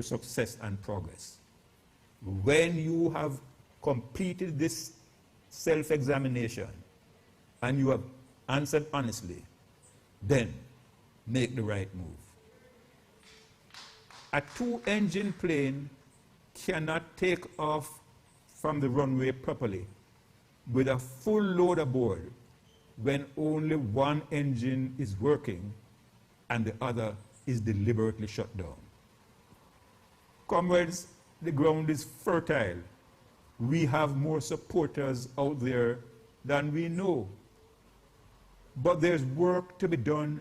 to success and progress. When you have completed this self-examination and you have answered honestly, then make the right move. A two-engine plane cannot take off from the runway properly with a full load aboard when only one engine is working and the other is deliberately shut down. Comrades, the ground is fertile. We have more supporters out there than we know. But there's work to be done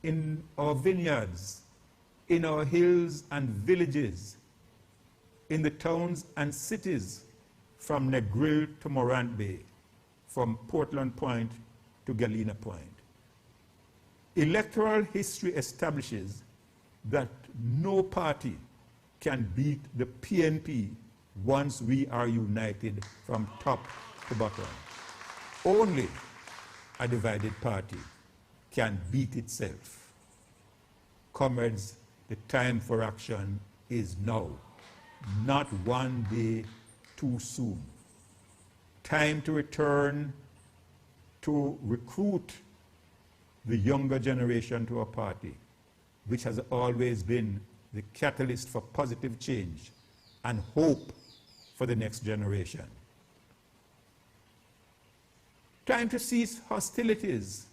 in our vineyards, in our hills and villages, in the towns and cities, from Negril to Morant Bay, from Portland Point to Galena Point. Electoral history establishes that no party can beat the PNP once we are united from top to bottom. Only a divided party can beat itself. Comrades, the time for action is now, not one day too soon. Time to return to recruit the younger generation to our party, which has always been the catalyst for positive change and hope for the next generation. Time to cease hostilities,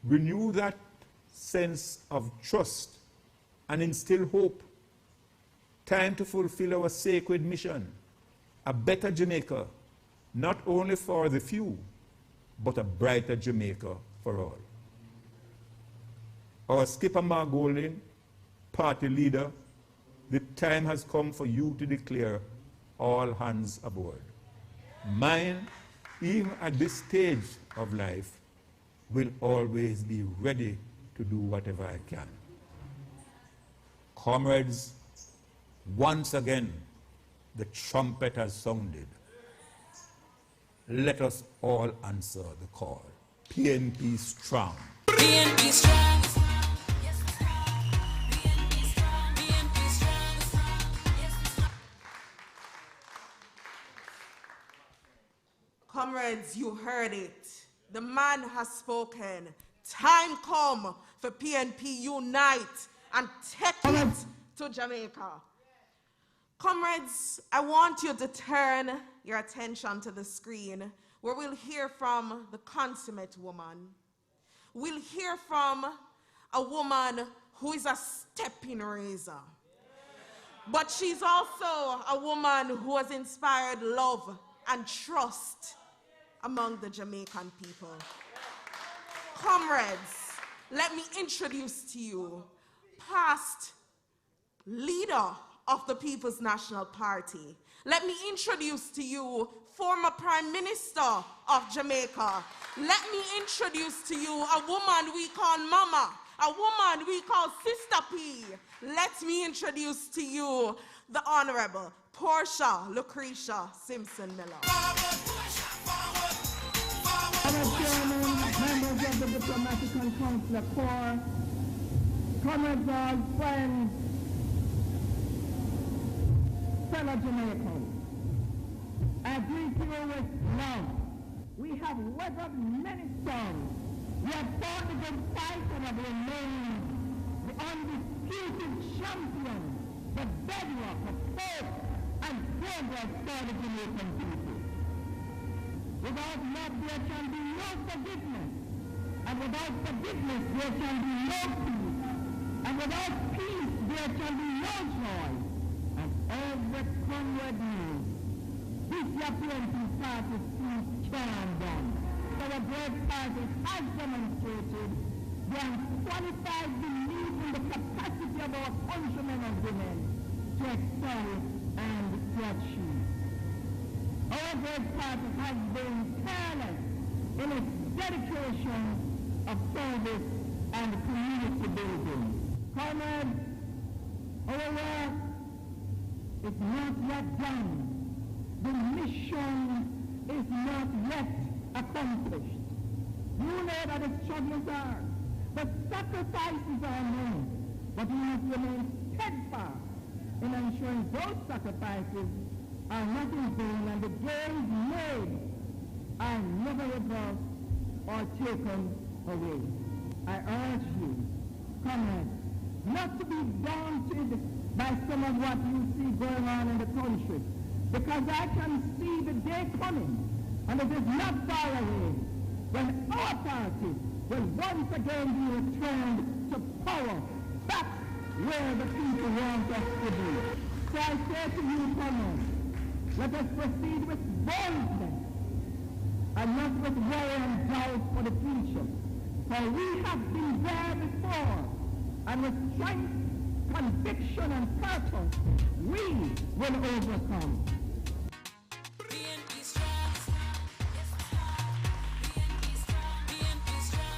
renew that sense of trust and instill hope. Time to fulfill our sacred mission, a better Jamaica, not only for the few, but a brighter Jamaica for all. Our skipper Mark Golding, party leader, the time has come for you to declare all hands aboard. Mine, even at this stage of life, will always be ready to do whatever I can. Comrades, once again, the trumpet has sounded. Let us all answer the call. PNP Strong. PNP Strong. Comrades, you heard it. The man has spoken. Time come for PNP unite and take it to Jamaica. Comrades, I want you to turn your attention to the screen where we'll hear from the consummate woman. We'll hear from a woman who is a stepping razor. But she's also a woman who has inspired love and trust among the Jamaican people. Comrades, let me introduce to you past leader of the People's National Party. Let me introduce to you former Prime Minister of Jamaica. Let me introduce to you a woman we call Mama, a woman we call Sister P. Let me introduce to you the Honorable Portia Lucretia Simpson Miller. Members of the Diplomatic and Consular Corps, comrades and friends, fellow Jamaicans, I greet you with love. We have weathered many storms. We have fought the good fight and have remained the undisputed champion, the bedrock of hope and progress for the Jamaican people. Without love, there can be no forgiveness. And without forgiveness, there can be no peace. And without peace, there can be no joy. And every comrade knows this PNP party seems can done. So the great party has demonstrated the unqualified belief in the capacity of our countrymen and women to excel and to achieve. Our great party has been tireless in its dedication of service and community building. Comrades, our work is not yet done. The mission is not yet accomplished. You know that the struggles are, the sacrifices are made, but we must remain steadfast in ensuring those sacrifices are not in vain and the gains made are never reversed or taken away. I urge you, comrades, not to be daunted by some of what you see going on in the country, because I can see the day coming, and it is not far away, when our party will once again be returned to power, back where the people want us to be. So I say to you, comrades, let us proceed with boldness and not with worry and doubt for the future. For we have been there before, and with strength, conviction, and purpose, we will overcome. PNP Strong. PNP Strong. PNP Strong.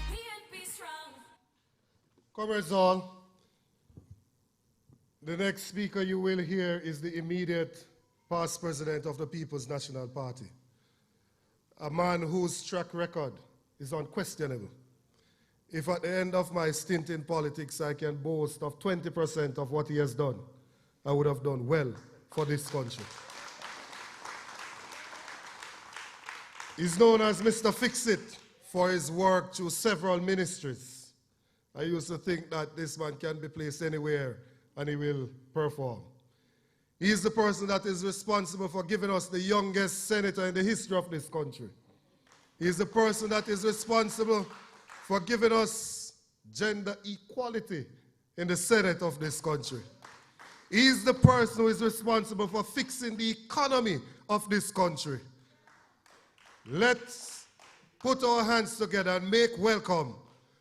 PNP Strong. Comrades all, the next speaker you will hear is the immediate past president of the People's National Party, a man whose track record is unquestionable. If at the end of my stint in politics I can boast of 20% of what he has done, I would have done well for this country. He's known as Mr. Fix-It for his work through several ministries. I used to think that this man can be placed anywhere and he will perform. He is the person that is responsible for giving us the youngest senator in the history of this country. He is the person that is responsible for giving us gender equality in the Senate of this country. He is the person who is responsible for fixing the economy of this country. Let's put our hands together and make welcome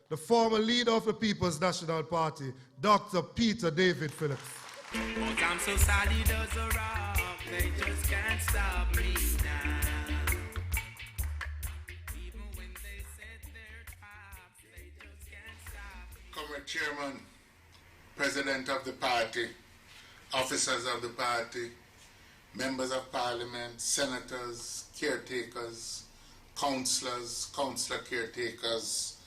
the former leader of the People's National Party, Dr. Peter David Phillips. But I'm so sad he does a rock, they just can't stop me now. Even when they set their traps, they just can't stop me. Comrade Chairman, President of the party, officers of the party, members of parliament, senators, caretakers, councillors, councillor caretakers,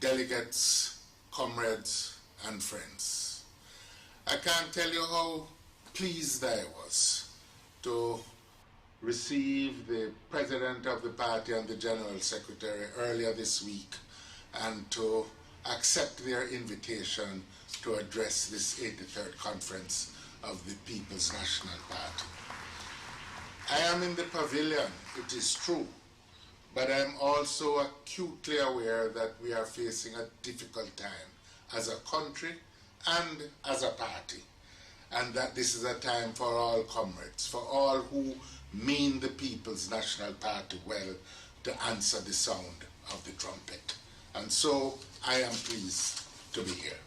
delegates, comrades, and friends. I can't tell you how pleased I was to receive the president of the party and the general secretary earlier this week and to accept their invitation to address this 83rd conference of the People's National Party. I am in the pavilion, it is true, but I am also acutely aware that we are facing a difficult time as a country and as a party, and that this is a time for all comrades, for all who mean the People's National Party well, to answer the sound of the trumpet. And so I am pleased to be here.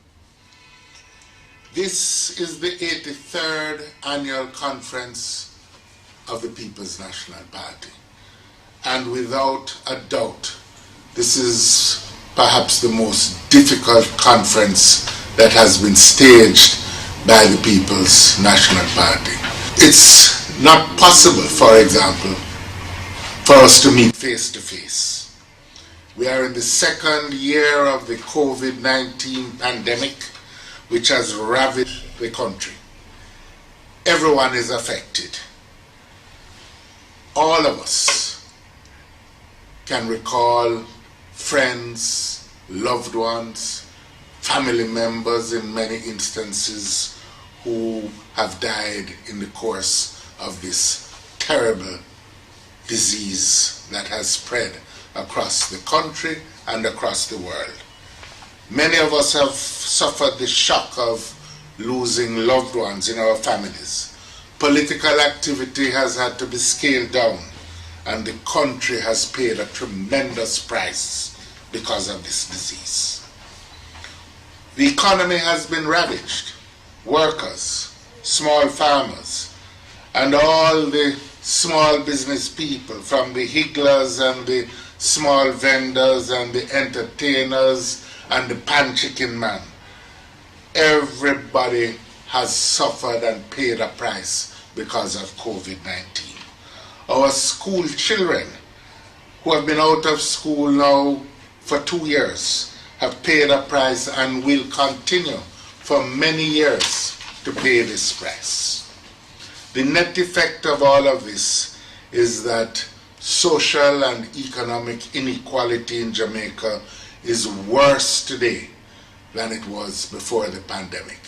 This is the 83rd annual conference of the People's National Party, and without a doubt, this is perhaps the most difficult conference that has been staged by the People's National Party. It's not possible, for example, for us to meet face to face. We are in the second year of the COVID-19 pandemic, which has ravaged the country. Everyone is affected. All of us can recall friends, loved ones, family members in many instances who have died in the course of this terrible disease that has spread across the country and across the world. Many of us have suffered the shock of losing loved ones in our families. Political activity has had to be scaled down, and the country has paid a tremendous price because of this disease. The economy has been ravaged. Workers, small farmers, and all the small business people, from the higglers and the small vendors and the entertainers and the pan chicken man. Everybody has suffered and paid a price because of COVID-19. Our school children, who have been out of school now for 2 years, have paid a price and will continue for many years to pay this price. The net effect of all of this is that social and economic inequality in Jamaica is worse today than it was before the pandemic.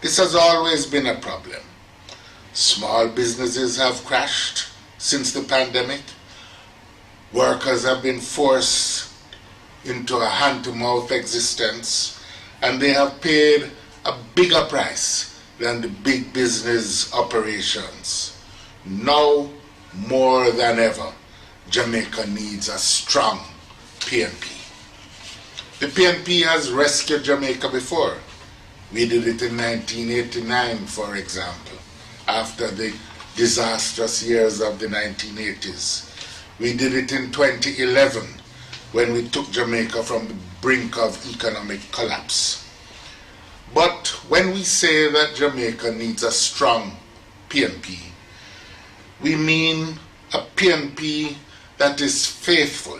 This has always been a problem. Small businesses have crashed since the pandemic. Workers have been forced into a hand-to-mouth existence, and they have paid a bigger price than the big business operations. Now, more than ever, Jamaica needs a strong PNP. The PNP has rescued Jamaica before. We did it in 1989, for example, after the disastrous years of the 1980s. We did it in 2011, when we took Jamaica from the brink of economic collapse. But when we say that Jamaica needs a strong PNP, we mean a PNP that is faithful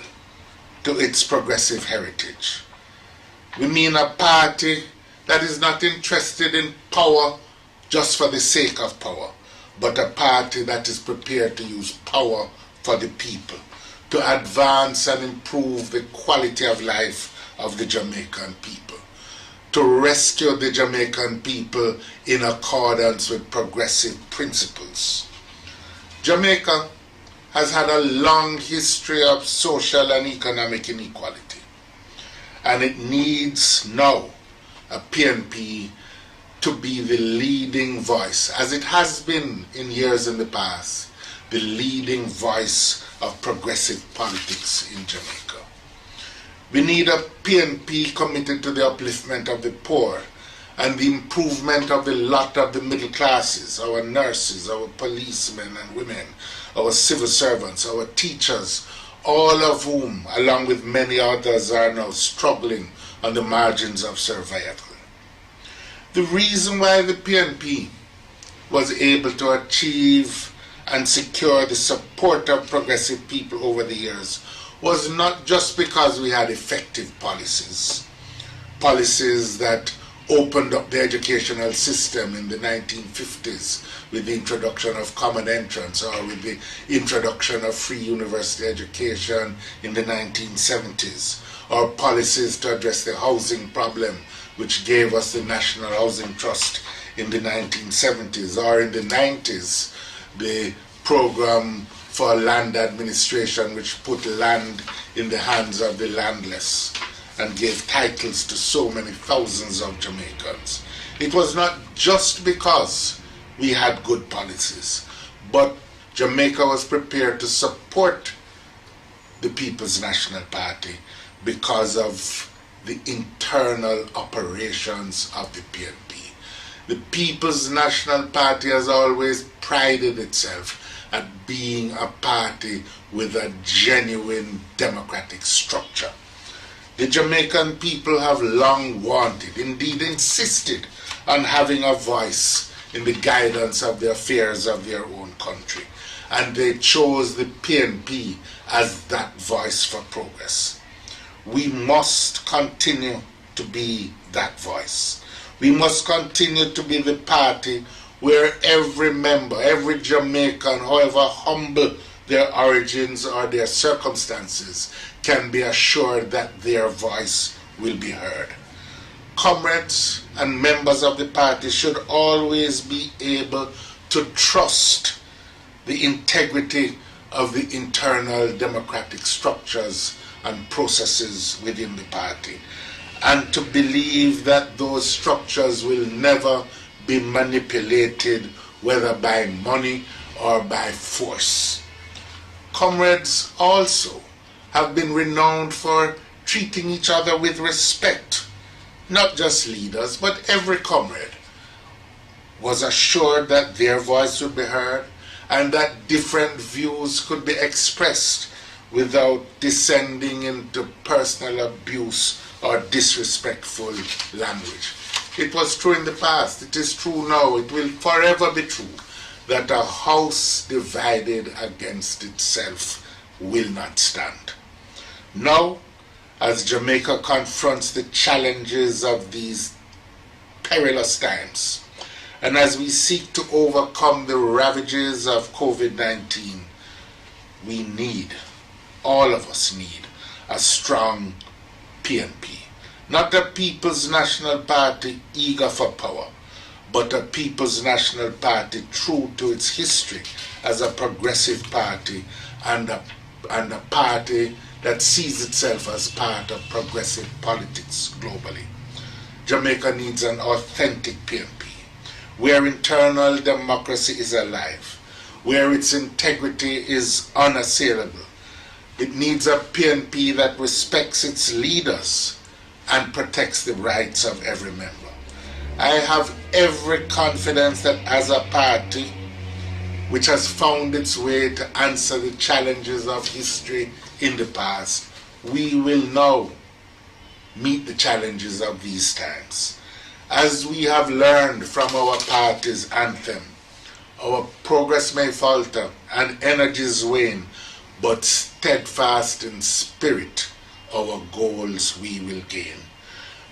to its progressive heritage. We mean a party that is not interested in power just for the sake of power, but a party that is prepared to use power for the people, to advance and improve the quality of life of the Jamaican people, to rescue the Jamaican people in accordance with progressive principles. Jamaica has had a long history of social and economic inequality, and it needs now a PNP to be the leading voice, as it has been in years in the past, the leading voice of progressive politics in Jamaica. We need a PNP committed to the upliftment of the poor and the improvement of the lot of the middle classes, our nurses, our policemen and women, our civil servants, our teachers, all of whom, along with many others, are now struggling on the margins of survival. The reason why the PNP was able to achieve and secure the support of progressive people over the years was not just because we had effective policies, policies that opened up the educational system in the 1950s with the introduction of common entrance, or with the introduction of free university education in the 1970s, or policies to address the housing problem, which gave us the National Housing Trust in the 1970s, or in the 90s, the program for land administration, which put land in the hands of the landless and gave titles to so many thousands of Jamaicans. It was not just because we had good policies, but Jamaica was prepared to support the People's National Party because of the internal operations of the PNP. The People's National Party has always prided itself at being a party with a genuine democratic structure. The Jamaican people have long wanted, indeed insisted, on having a voice in the guidance of the affairs of their own country. And they chose the PNP as that voice for progress. We must continue to be that voice. We must continue to be the party where every member, every Jamaican, however humble their origins or their circumstances, can be assured that their voice will be heard. Comrades and members of the party should always be able to trust the integrity of the internal democratic structures and processes within the party, and to believe that those structures will never be manipulated, whether by money or by force. Comrades also have been renowned for treating each other with respect. Not just leaders, but every comrade was assured that their voice would be heard and that different views could be expressed without descending into personal abuse or disrespectful language. It was true in the past, it is true now, it will forever be true that a house divided against itself will not stand. Now, as Jamaica confronts the challenges of these perilous times, and as we seek to overcome the ravages of COVID-19, we need, all of us need, a strong PNP. Not a People's National Party eager for power, but a People's National Party true to its history as a progressive party and a party that sees itself as part of progressive politics globally. Jamaica needs an authentic PNP, where internal democracy is alive, where its integrity is unassailable. It needs a PNP that respects its leaders and protects the rights of every member. I have every confidence that as a party which has found its way to answer the challenges of history in the past, we will now meet the challenges of these times. As we have learned from our party's anthem, our progress may falter and energies wane, but steadfast in spirit, our goals we will gain.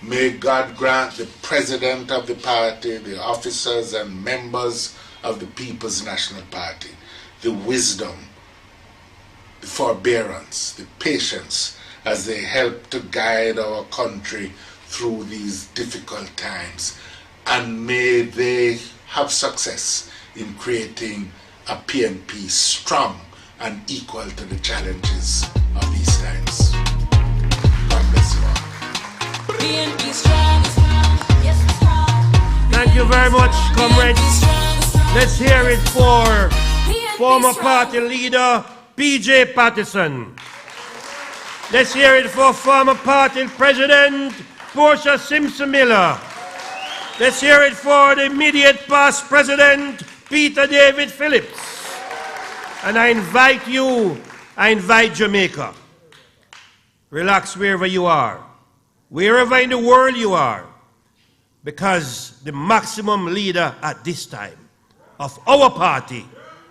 May God grant the president of the party, the officers and members of the People's National Party, the wisdom, the forbearance, the patience as they help to guide our country through these difficult times. And may they have success in creating a PNP strong and equal to the challenges of these times. God bless you all. PNP strong, yes, strong. Thank you very much, comrades. PNP strong, strong. Let's hear it for PNP former strong. party leader PJ Patterson. Let's hear it for former party president Portia Simpson Miller. Let's hear it for the immediate past president Peter David Phillips. And I invite Jamaica. Relax wherever you are, wherever in the world you are, because the maximum leader at this time of our party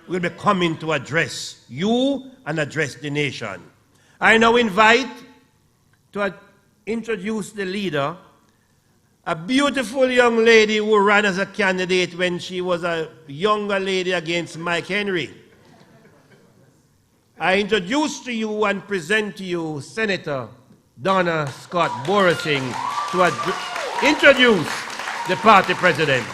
will be coming to address you and address the nation. I now invite to introduce the leader, a beautiful young lady who ran as a candidate when she was a younger lady against Mike Henry. I introduce to you and present to you Senator Donna Scott Borising to introduce the party president.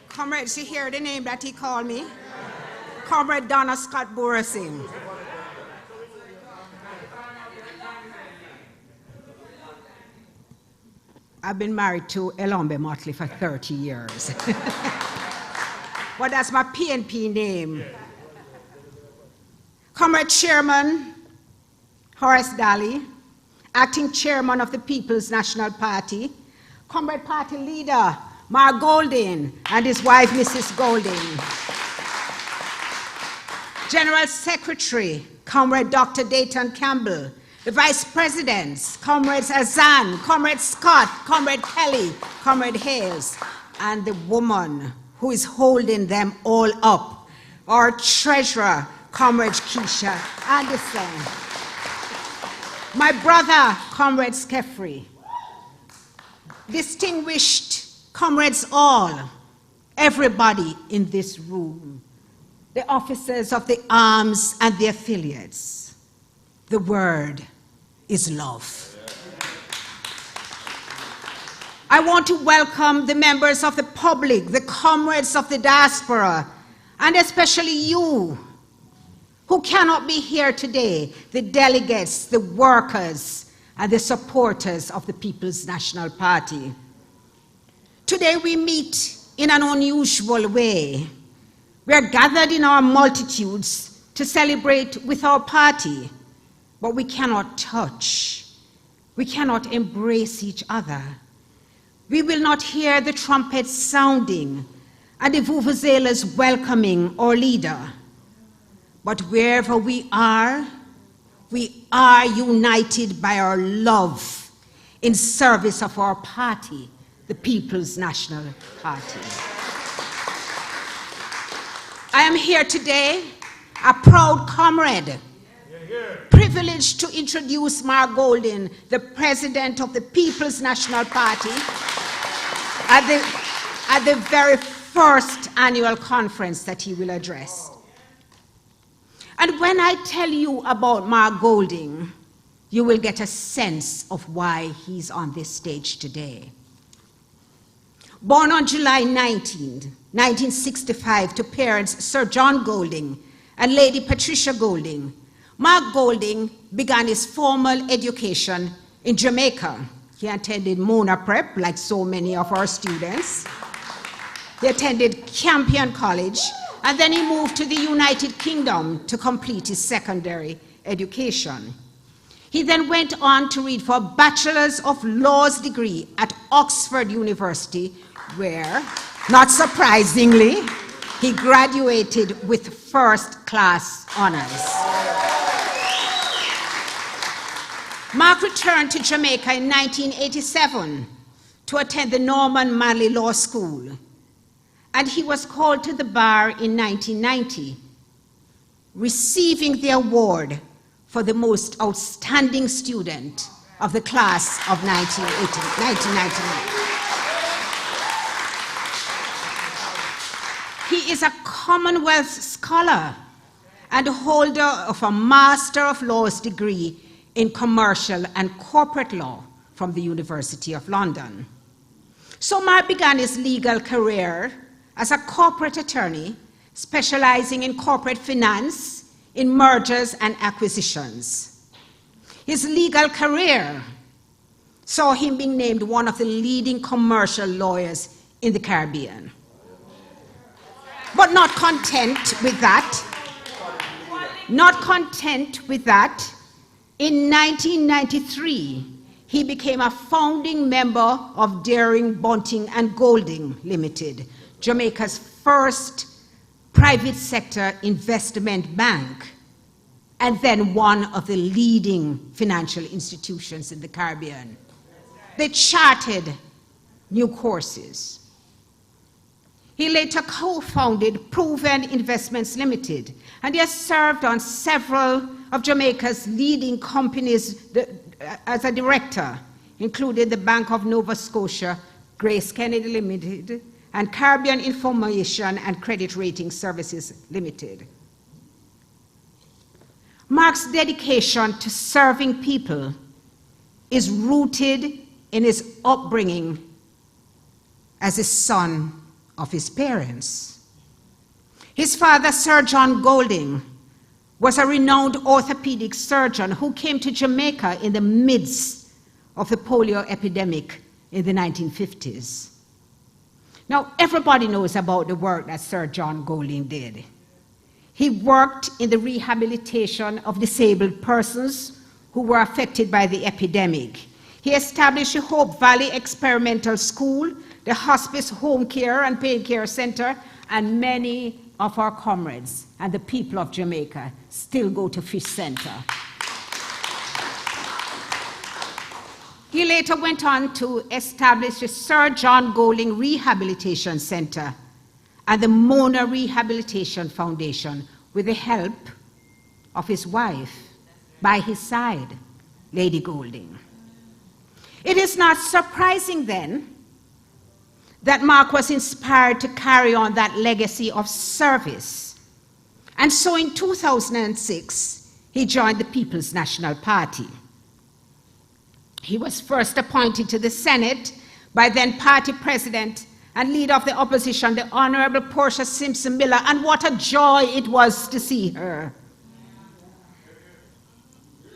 Comrades, you hear the name that he called me? Comrade Donna Scott Borising. I've been married to Elombe Motley for 30 years. Well, that's my PNP name. Comrade Chairman Horace Daly, Acting Chairman of the People's National Party, Comrade Party Leader Mark Golding and his wife Mrs. Golding, General Secretary Comrade Dr. Dayton Campbell, the Vice Presidents, Comrades Azan, Comrade Scott, Comrade Kelly, Comrade Hales, and the woman who is holding them all up, our Treasurer, Comrade Keisha Anderson, my brother, Comrade Skeffrey, distinguished comrades all, everybody in this room, the officers of the arms and the affiliates. The word is love. I want to welcome the members of the public, the comrades of the diaspora, and especially you who cannot be here today, the delegates, the workers, and the supporters of the People's National Party. Today we meet in an unusual way. We are gathered in our multitudes to celebrate with our party, but we cannot touch. We cannot embrace each other. We will not hear the trumpets sounding and the vuvuzelas welcoming our leader. But wherever we are united by our love in service of our party, the People's National Party. I am here today a proud comrade, privileged to introduce Mark Golding, the president of the People's National Party, at the very first annual conference that he will address. And when I tell you about Mark Golding, you will get a sense of why he's on this stage today. Born on July 19, 1965, to parents Sir John Golding and Lady Patricia Golding, Mark Golding began his formal education in Jamaica. He attended Mona Prep, like so many of our students. He attended Campion College, and then he moved to the United Kingdom to complete his secondary education. He then went on to read for a Bachelor's of Laws degree at Oxford University, where, not surprisingly, he graduated with first-class honors. Mark returned to Jamaica in 1987 to attend the Norman Manley Law School, and he was called to the bar in 1990, receiving the award for the most outstanding student of the class of 1999. He is a Commonwealth scholar and holder of a Master of Laws degree in Commercial and Corporate Law from the University of London. So Mark began his legal career as a corporate attorney, specializing in corporate finance, in mergers and acquisitions. His legal career saw him being named one of the leading commercial lawyers in the Caribbean. But not content with that, in 1993, he became a founding member of Daring, Bunting and Golding Limited, Jamaica's first private sector investment bank, and then one of the leading financial institutions in the Caribbean. They chartered new courses. He later co-founded Proven Investments Limited, and he has served on several of Jamaica's leading companies as a director, including the Bank of Nova Scotia, Grace Kennedy Limited, and Caribbean Information and Credit Rating Services Limited. Mark's dedication to serving people is rooted in his upbringing as a son of his parents. His father, Sir John Golding, was a renowned orthopedic surgeon who came to Jamaica in the midst of the polio epidemic in the 1950s. Now, everybody knows about the work that Sir John Golding did. He worked in the rehabilitation of disabled persons who were affected by the epidemic. He established the Hope Valley Experimental School, the Hospice Home Care and Pain Care Center, and many of our comrades and the people of Jamaica still go to Fish Center. He later went on to establish the Sir John Golding Rehabilitation Center and the Mona Rehabilitation Foundation with the help of his wife, by his side, Lady Golding. It is not surprising then that Mark was inspired to carry on that legacy of service. And so in 2006, he joined the People's National Party. He was first appointed to the Senate by then party president and leader of the opposition, the Honorable Portia Simpson Miller, and what a joy it was to see her.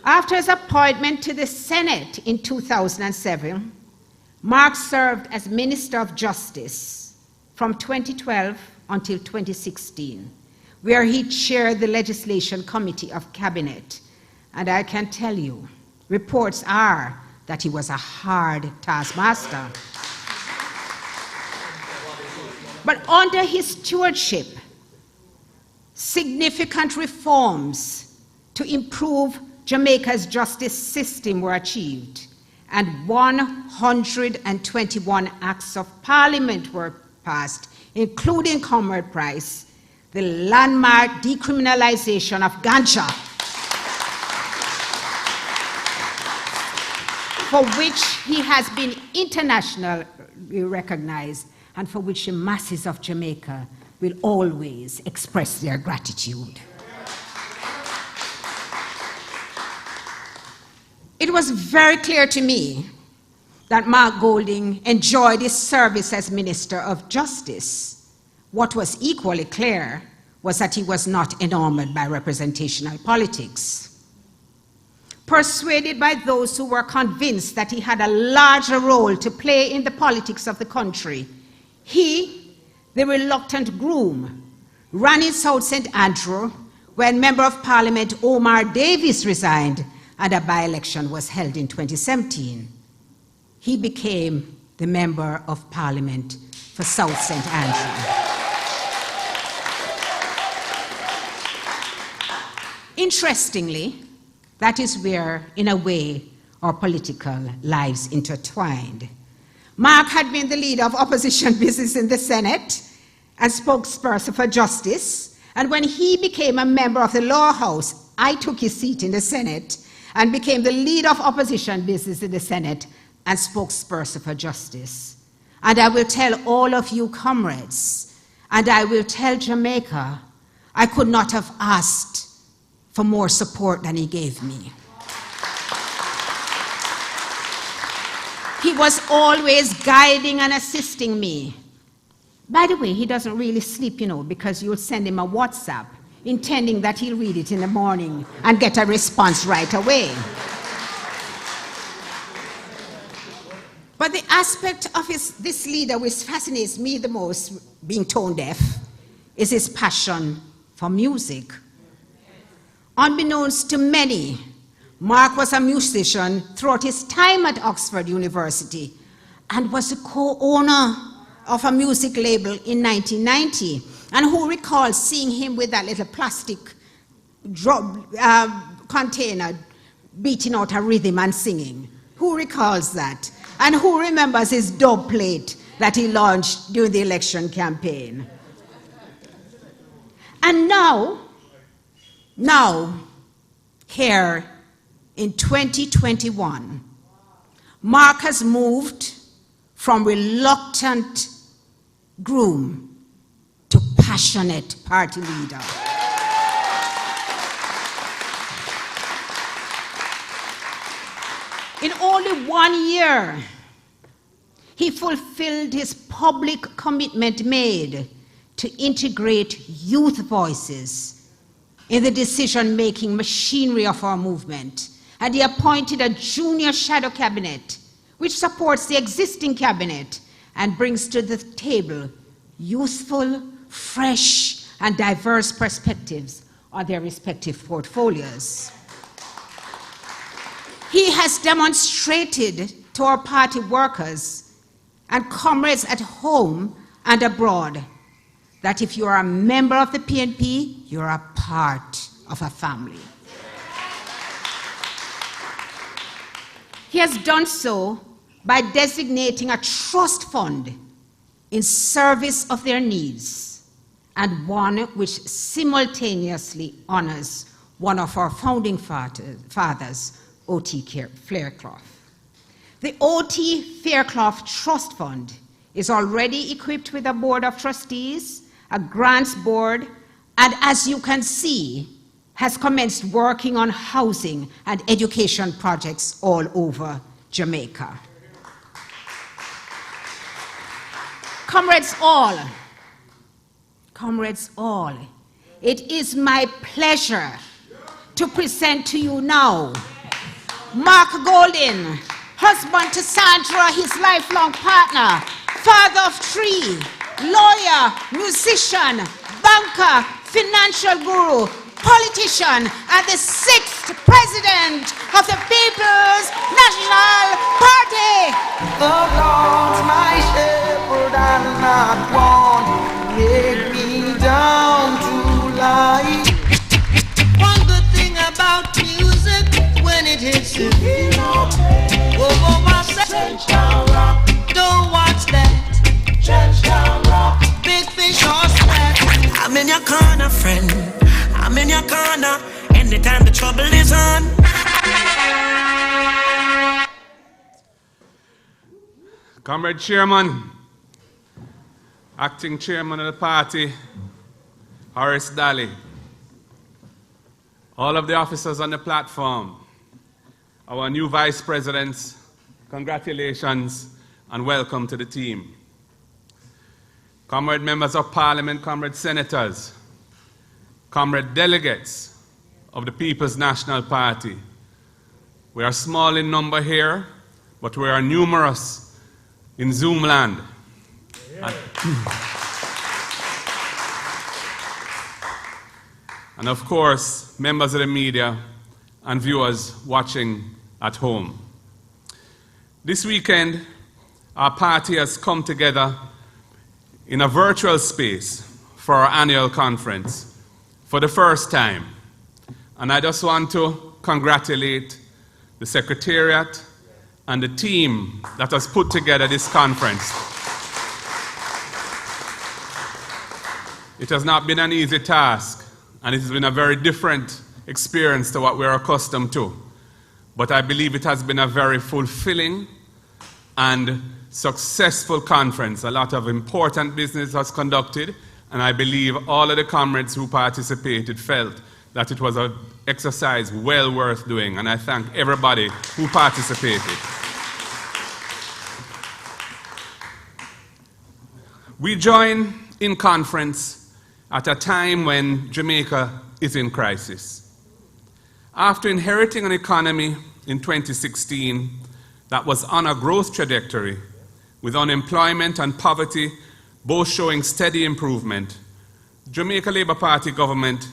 After his appointment to the Senate in 2007, Mark served as Minister of Justice from 2012 until 2016, where he chaired the Legislation Committee of Cabinet. And I can tell you, reports are that he was a hard taskmaster. But under his stewardship, significant reforms to improve Jamaica's justice system were achieved, and 121 acts of parliament were passed, including Comrade Price, the landmark decriminalization of ganja, for which he has been internationally recognized and for which the masses of Jamaica will always express their gratitude. It was very clear to me that Mark Golding enjoyed his service as Minister of Justice. What was equally clear was that he was not enamored by representational politics. Persuaded by those who were convinced that he had a larger role to play in the politics of the country, he, the reluctant groom, ran in South St. Andrew when Member of Parliament Omar Davies resigned and a by-election was held in 2017. He became the Member of Parliament for South St. Andrew. Interestingly, that is where, in a way, our political lives intertwined. Mark had been the leader of opposition business in the Senate and spokesperson for justice, and when he became a member of the lower house, I took his seat in the Senate and became the leader of opposition business in the Senate and spokesperson for justice. And I will tell all of you comrades, and I will tell Jamaica, I could not have asked for more support than he gave me. He was always guiding and assisting me. By the way, he doesn't really sleep, because you'll send him a WhatsApp intending that he'll read it in the morning and get a response right away. But the aspect of this leader which fascinates me the most, being tone deaf, is his passion for music. Unbeknownst to many, Mark was a musician throughout his time at Oxford University and was a co-owner of a music label in 1990. And who recalls seeing him with that little plastic container beating out a rhythm and singing? Who recalls that? And who remembers his dub plate that he launched during the election campaign? And now, here in 2021, Mark has moved from reluctant groom to passionate party leader. In only 1 year, he fulfilled his public commitment made to integrate youth voices in the decision-making machinery of our movement, and he appointed a junior shadow cabinet which supports the existing cabinet and brings to the table useful, fresh, and diverse perspectives on their respective portfolios. He has demonstrated to our party workers and comrades at home and abroad that if you are a member of the PNP, you're a part of a family. He has done so by designating a trust fund in service of their needs, and one which simultaneously honors one of our founding fathers, O.T. Fairclough. The O.T. Fairclough Trust Fund is already equipped with a board of trustees, a grants board, and as you can see, has commenced working on housing and education projects all over Jamaica. Comrades all, it is my pleasure to present to you now Mark Golding, husband to Sandra, his lifelong partner, father of 3, lawyer, musician, banker, financial guru, politician, and the 6th president of the People's National Party. The Lord's my shepherd and not one, make me down to lie. One good thing about music, when it hits the beat, Trenchtown rock. Don't watch that. Trenchtown rock. Big fish or snack. I'm in your car. friend. I'm in your corner anytime the trouble is on. Comrade Chairman, Acting Chairman of the party, Horace Daly, all of the officers on the platform, our new Vice Presidents, congratulations and welcome to the team. Comrade Members of Parliament, Comrade Senators, Comrade Delegates of the People's National Party. We are small in number here, but we are numerous in Zoom land. And of course, members of the media and viewers watching at home. This weekend, our party has come together in a virtual space for our annual conference for the first time. And I just want to congratulate the Secretariat and the team that has put together this conference. It has not been an easy task, and it has been a very different experience to what we're accustomed to. But I believe it has been a very fulfilling and successful conference. A lot of important business was conducted, and I believe all of the comrades who participated felt that it was an exercise well worth doing, and I thank everybody who participated. We join in conference at a time when Jamaica is in crisis. After inheriting an economy in 2016 that was on a growth trajectory, with unemployment and poverty both showing steady improvement, the Jamaica Labour Party government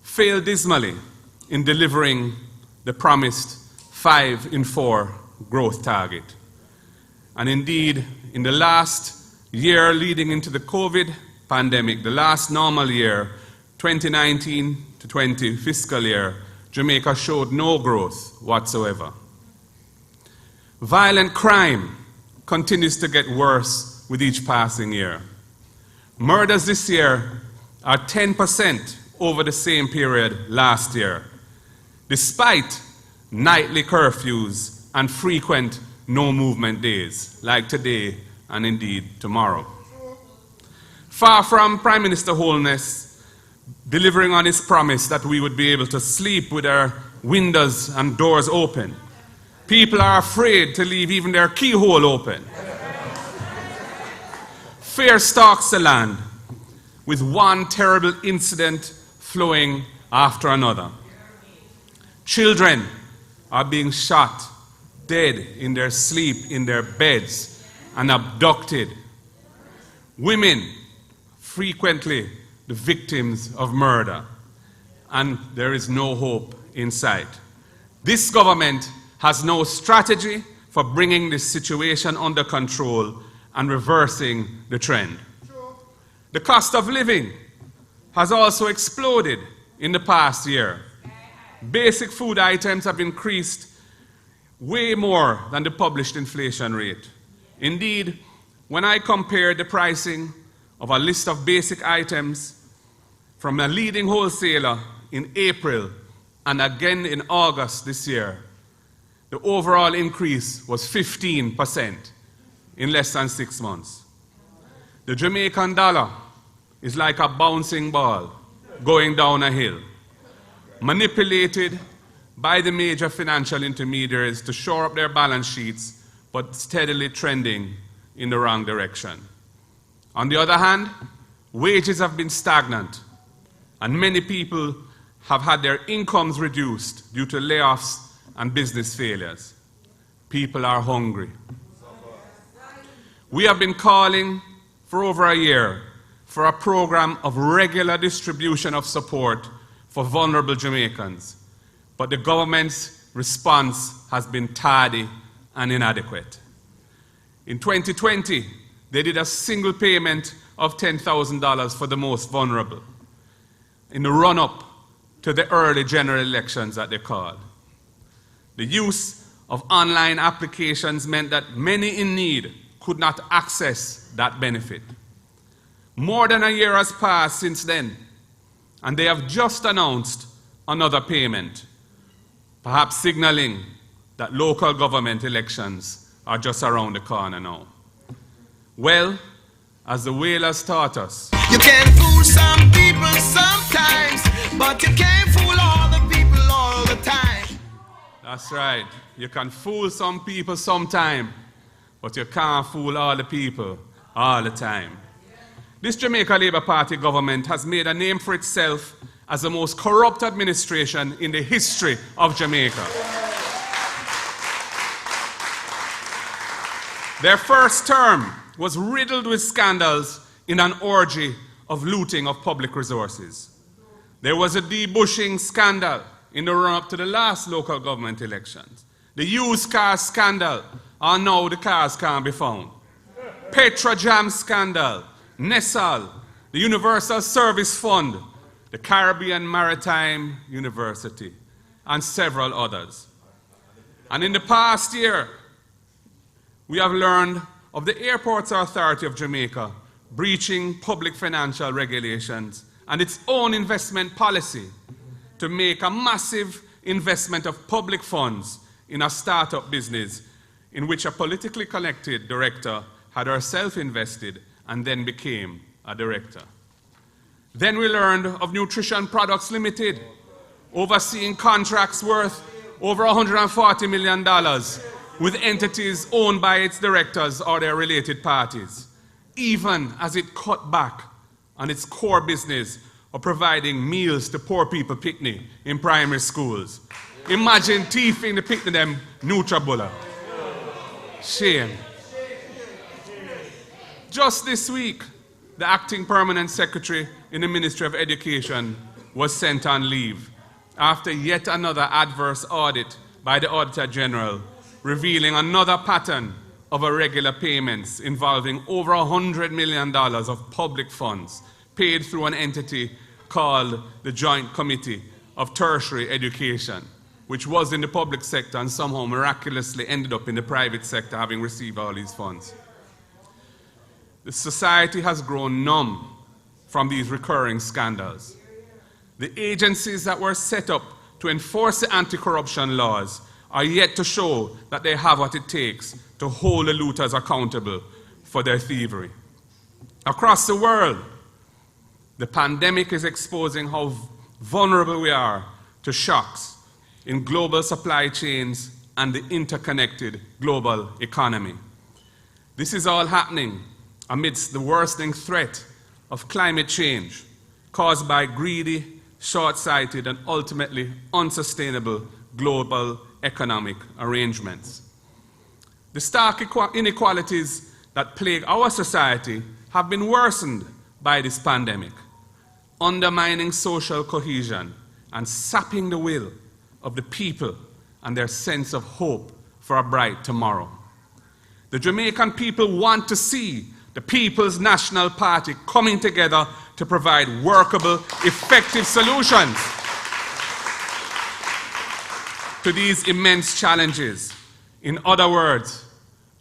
failed dismally in delivering the promised 5 in 4 growth target. And indeed, in the last year leading into the COVID pandemic, the last normal year, 2019 to 20 fiscal year, Jamaica showed no growth whatsoever. Violent crime continues to get worse with each passing year. Murders this year are 10% over the same period last year, despite nightly curfews and frequent no-movement days, like today and indeed tomorrow. Far from Prime Minister Holness delivering on his promise that we would be able to sleep with our windows and doors open, people are afraid to leave even their keyhole open. Fear stalks the land, with one terrible incident flowing after another. Children are being shot dead in their sleep in their beds and abducted. Women frequently the victims of murder, and there is no hope in sight. This government has no strategy for bringing this situation under control and reversing the trend. The cost of living has also exploded in the past year. Basic food items have increased way more than the published inflation rate. Indeed, when I compared the pricing of a list of basic items from a leading wholesaler in April and again in August this year, the overall increase was 15% in less than 6 months. The Jamaican dollar is like a bouncing ball going down a hill, manipulated by the major financial intermediaries to shore up their balance sheets, but steadily trending in the wrong direction. On the other hand, wages have been stagnant, and many people have had their incomes reduced due to layoffs and business failures. People are hungry. We have been calling for over a year for a program of regular distribution of support for vulnerable Jamaicans, but the government's response has been tardy and inadequate. In 2020, they did a single payment of $10,000 for the most vulnerable in the run-up to the early general elections that they called. The use of online applications meant that many in need could not access that benefit. More than a year has passed since then, and they have just announced another payment, perhaps signaling that local government elections are just around the corner now. Well, as the whalers taught us, You can fool some people sometimes, but you can't fool all the people all the time. that's right, you can fool some people sometime, but you can't fool all the people all the time. This Jamaica Labour Party government has made a name for itself as the most corrupt administration in the history of Jamaica. Their first term was riddled with scandals in an orgy of looting of public resources. There was a debushing scandal in the run-up to the last local government elections. The used car scandal, and now the cars can't be found. Petrojam scandal, Nesal, the Universal Service Fund, the Caribbean Maritime University, and several others. And in the past year, we have learned of the Airports Authority of Jamaica breaching public financial regulations and its own investment policy to make a massive investment of public funds in a startup business in which a politically connected director had herself invested and then became a director. Then we learned of Nutrition Products Limited, overseeing contracts worth over $140 million with entities owned by its directors or their related parties, even as it cut back on its core business of providing meals to poor people picnic in primary schools. Imagine thieving the picnic them Nutrabullet. Shame. Just this week, the acting permanent secretary in the Ministry of Education was sent on leave after yet another adverse audit by the Auditor General, revealing another pattern of irregular payments involving over $100 million of public funds paid through an entity called the Joint Committee of Tertiary Education, which was in the public sector and somehow miraculously ended up in the private sector having received all these funds. The society has grown numb from these recurring scandals. The agencies that were set up to enforce the anti-corruption laws are yet to show that they have what it takes to hold the looters accountable for their thievery. Across the world, the pandemic is exposing how vulnerable we are to shocks in global supply chains and the interconnected global economy. This is all happening amidst the worsening threat of climate change caused by greedy, short-sighted, and ultimately unsustainable global economic arrangements. The stark inequalities that plague our society have been worsened by this pandemic, undermining social cohesion and sapping the will of the people and their sense of hope for a bright tomorrow. The Jamaican people want to see the People's National Party coming together to provide workable, effective solutions to these immense challenges. In other words,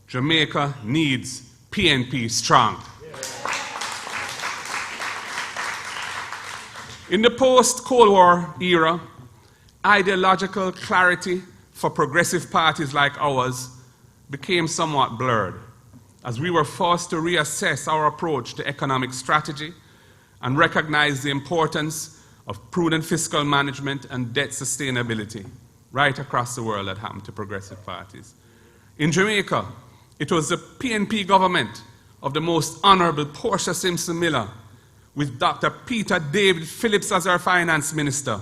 Jamaica needs PNP Strong. In the post-Cold War era, ideological clarity for progressive parties like ours became somewhat blurred, as we were forced to reassess our approach to economic strategy and recognize the importance of prudent fiscal management and debt sustainability right across the world that happened to progressive parties. In Jamaica, it was the PNP government of the most Honorable Portia Simpson Miller, with Dr. Peter David Phillips as our finance minister,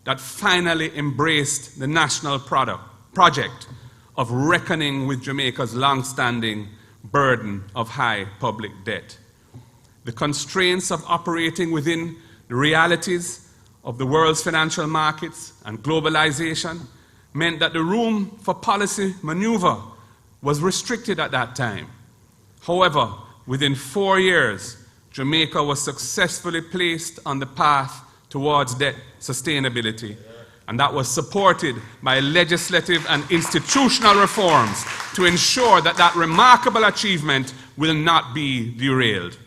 that finally embraced the national project of reckoning with Jamaica's long-standing burden of high public debt. The constraints of operating within the realities of the world's financial markets and globalization meant that the room for policy maneuver was restricted at that time. However, within 4 years, Jamaica was successfully placed on the path towards debt sustainability, and that was supported by legislative and institutional reforms to ensure that that remarkable achievement will not be derailed.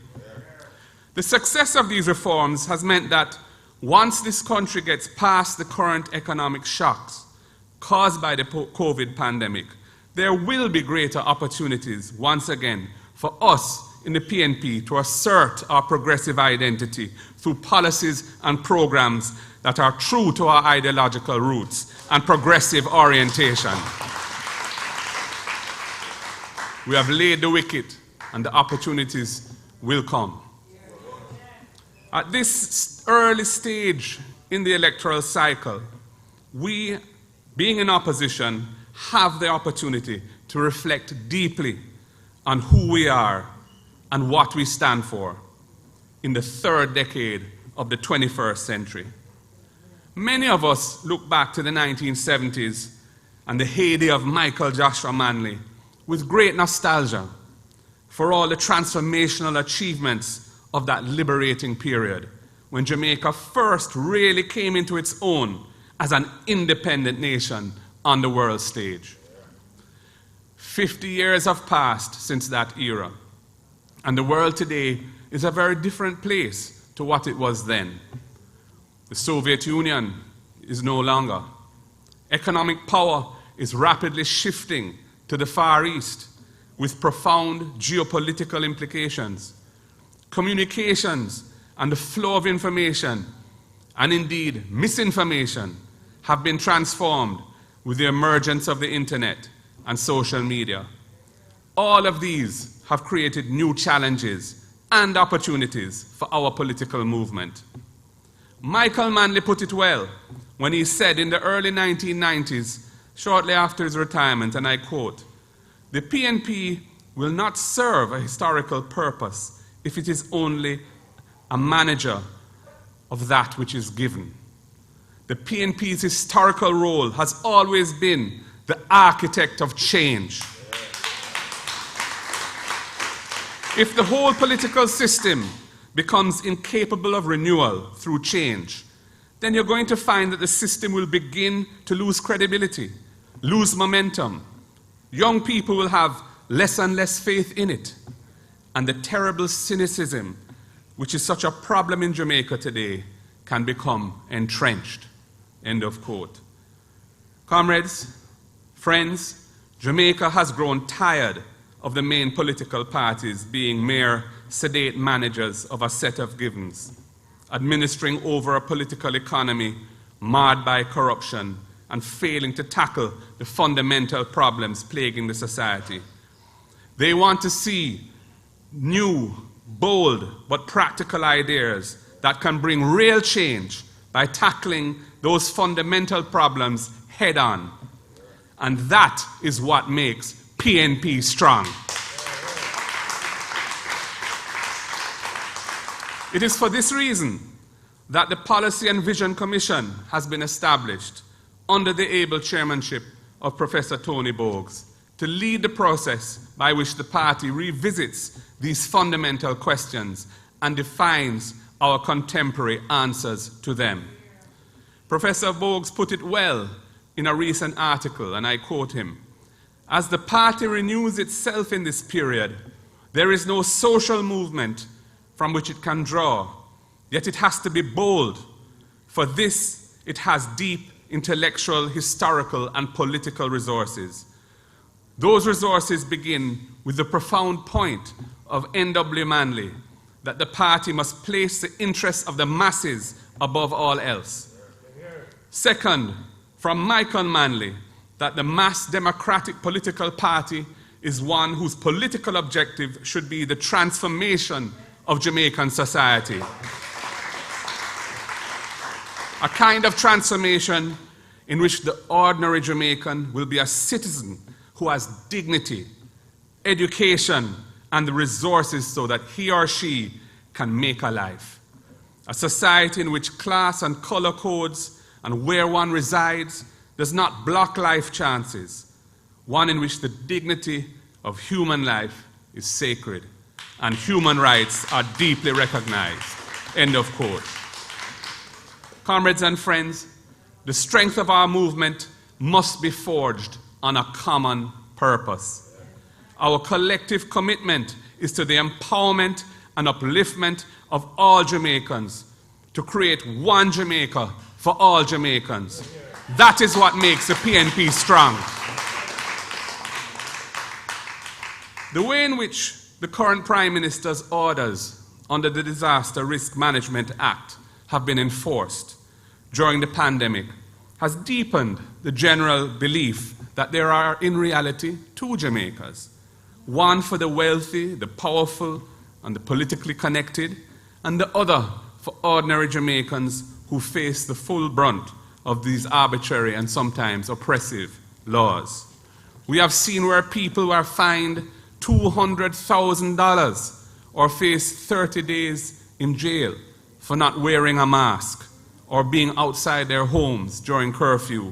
The success of these reforms has meant that once this country gets past the current economic shocks caused by the COVID pandemic, there will be greater opportunities once again for us in the PNP to assert our progressive identity through policies and programs that are true to our ideological roots and progressive orientation. We have laid the wicket, and the opportunities will come. At this early stage in the electoral cycle, we, being in opposition, have the opportunity to reflect deeply on who we are and what we stand for in the third decade of the 21st century. Many of us look back to the 1970s and the heyday of Michael Joshua Manley with great nostalgia for all the transformational achievements of that liberating period when Jamaica first really came into its own as an independent nation on the world stage. 50 years have passed since that era, and the world today is a very different place to what it was then. The Soviet Union is no longer. Economic power is rapidly shifting to the Far East with profound geopolitical implications. Communications and the flow of information, and indeed misinformation, have been transformed with the emergence of the internet and social media. All of these have created new challenges and opportunities for our political movement. Michael Manley put it well when he said in the early 1990s, shortly after his retirement, and I quote, "The PNP will not serve a historical purpose if it is only a manager of that which is given. The PNP's historical role has always been the architect of change. If the whole political system becomes incapable of renewal through change, then you're going to find that the system will begin to lose credibility, lose momentum. Young people will have less and less faith in it. And the terrible cynicism, which is such a problem in Jamaica today, can become entrenched." End of quote. Comrades, friends, Jamaica has grown tired of the main political parties being mere sedate managers of a set of givens, administering over a political economy marred by corruption and failing to tackle the fundamental problems plaguing the society. They want to see new, bold, but practical ideas that can bring real change by tackling those fundamental problems head on. And that is what makes PNP strong. It is for this reason that the Policy and Vision Commission has been established under the able chairmanship of Professor Tony Bogues to lead the process by which the party revisits these fundamental questions and defines our contemporary answers to them. Professor Bogues put it well in a recent article, and I quote him, "As the party renews itself in this period, there is no social movement from which it can draw, yet it has to be bold. For this, it has deep intellectual, historical, and political resources. Those resources begin with the profound point of N.W. Manley that the party must place the interests of the masses above all else. Second, from Michael Manley, that the mass democratic political party is one whose political objective should be the transformation of Jamaican society. A kind of transformation in which the ordinary Jamaican will be a citizen who has dignity, education, and the resources so that he or she can make a life. A society in which class and color codes and where one resides does not block life chances. One in which the dignity of human life is sacred and human rights are deeply recognized." End of quote. Comrades and friends, the strength of our movement must be forged on a common purpose. Our collective commitment is to the empowerment and upliftment of all Jamaicans, to create one Jamaica for all Jamaicans. That is what makes the PNP strong. The way in which the current Prime Minister's orders under the Disaster Risk Management Act have been enforced during the pandemic has deepened the general belief that there are in reality two Jamaicas, one for the wealthy, the powerful, and the politically connected, and the other for ordinary Jamaicans who face the full brunt of these arbitrary and sometimes oppressive laws. We have seen where people are fined $200,000 or face 30 days in jail for not wearing a mask or being outside their homes during curfew,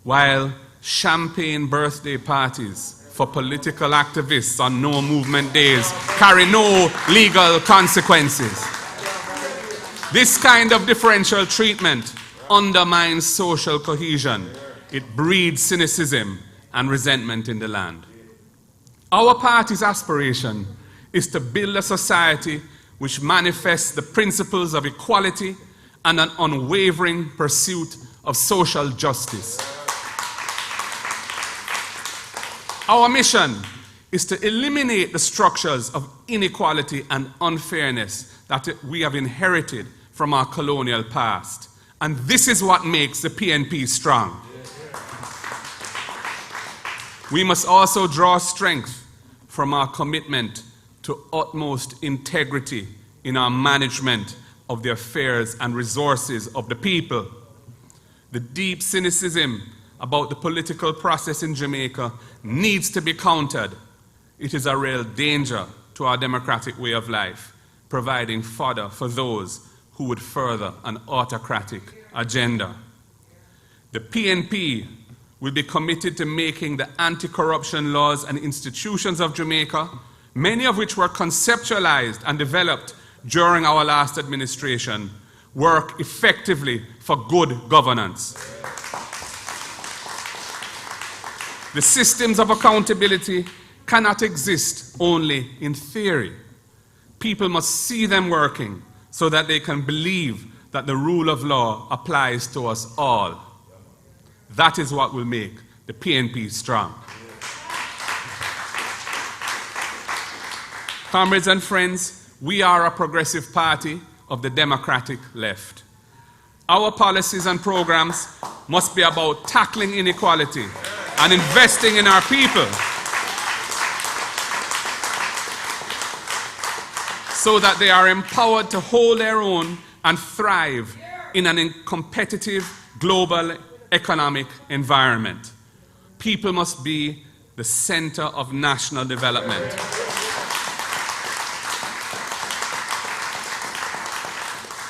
while champagne birthday parties for political activists on no movement days carry no legal consequences. This kind of differential treatment undermines social cohesion. It breeds cynicism and resentment in the land. Our party's aspiration is to build a society which manifests the principles of equality and an unwavering pursuit of social justice. Our mission is to eliminate the structures of inequality and unfairness that we have inherited from our colonial past. And this is what makes the PNP strong. We must also draw strength from our commitment to utmost integrity in our management of the affairs and resources of the people. The deep cynicism about the political process in Jamaica needs to be countered. It is a real danger to our democratic way of life, providing fodder for those who would further an autocratic agenda. The PNP will be committed to making the anti-corruption laws and institutions of Jamaica, many of which were conceptualized and developed during our last administration, work effectively for good governance. The systems of accountability cannot exist only in theory. People must see them working so that they can believe that the rule of law applies to us all. That is what will make the PNP strong. Comrades and friends, we are a progressive party of the democratic left. Our policies and programs must be about tackling inequality and investing in our people so that they are empowered to hold their own and thrive in an competitive global economic environment. People must be the center of national development.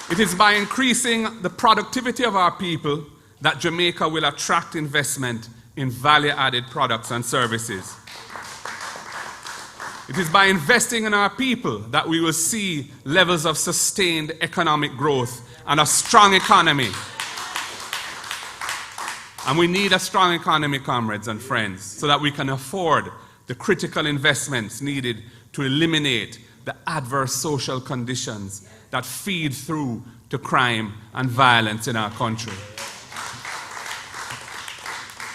It is by increasing the productivity of our people that Jamaica will attract investment in value-added products and services. It is by investing in our people that we will see levels of sustained economic growth and a strong economy. And we need a strong economy, comrades and friends, so that we can afford the critical investments needed to eliminate the adverse social conditions that feed through to crime and violence in our country.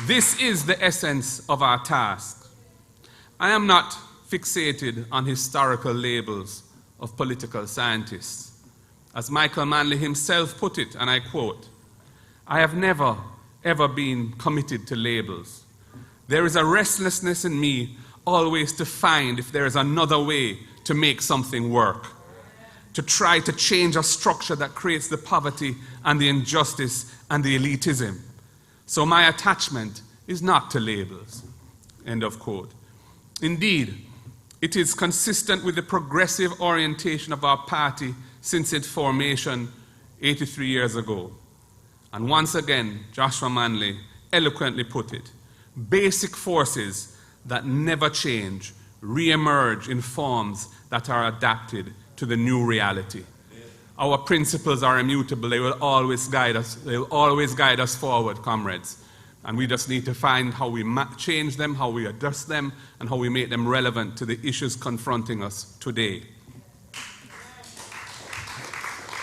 This is the essence of our task. I am not fixated on historical labels of political scientists. As Michael Manley himself put it, and I quote, "I have never, ever been committed to labels. There is a restlessness in me always to find if there is another way to make something work, to try to change a structure that creates the poverty and the injustice and the elitism. So my attachment is not to labels." End of quote. Indeed, it is consistent with the progressive orientation of our party since its formation 83 years ago. And once again, Joshua Manley eloquently put it, basic forces that never change re-emerge in forms that are adapted to the new reality. Our principles are immutable. They will always guide us. They will always guide us forward, comrades. And we just need to find how we change them, how we adjust them, and how we make them relevant to the issues confronting us today.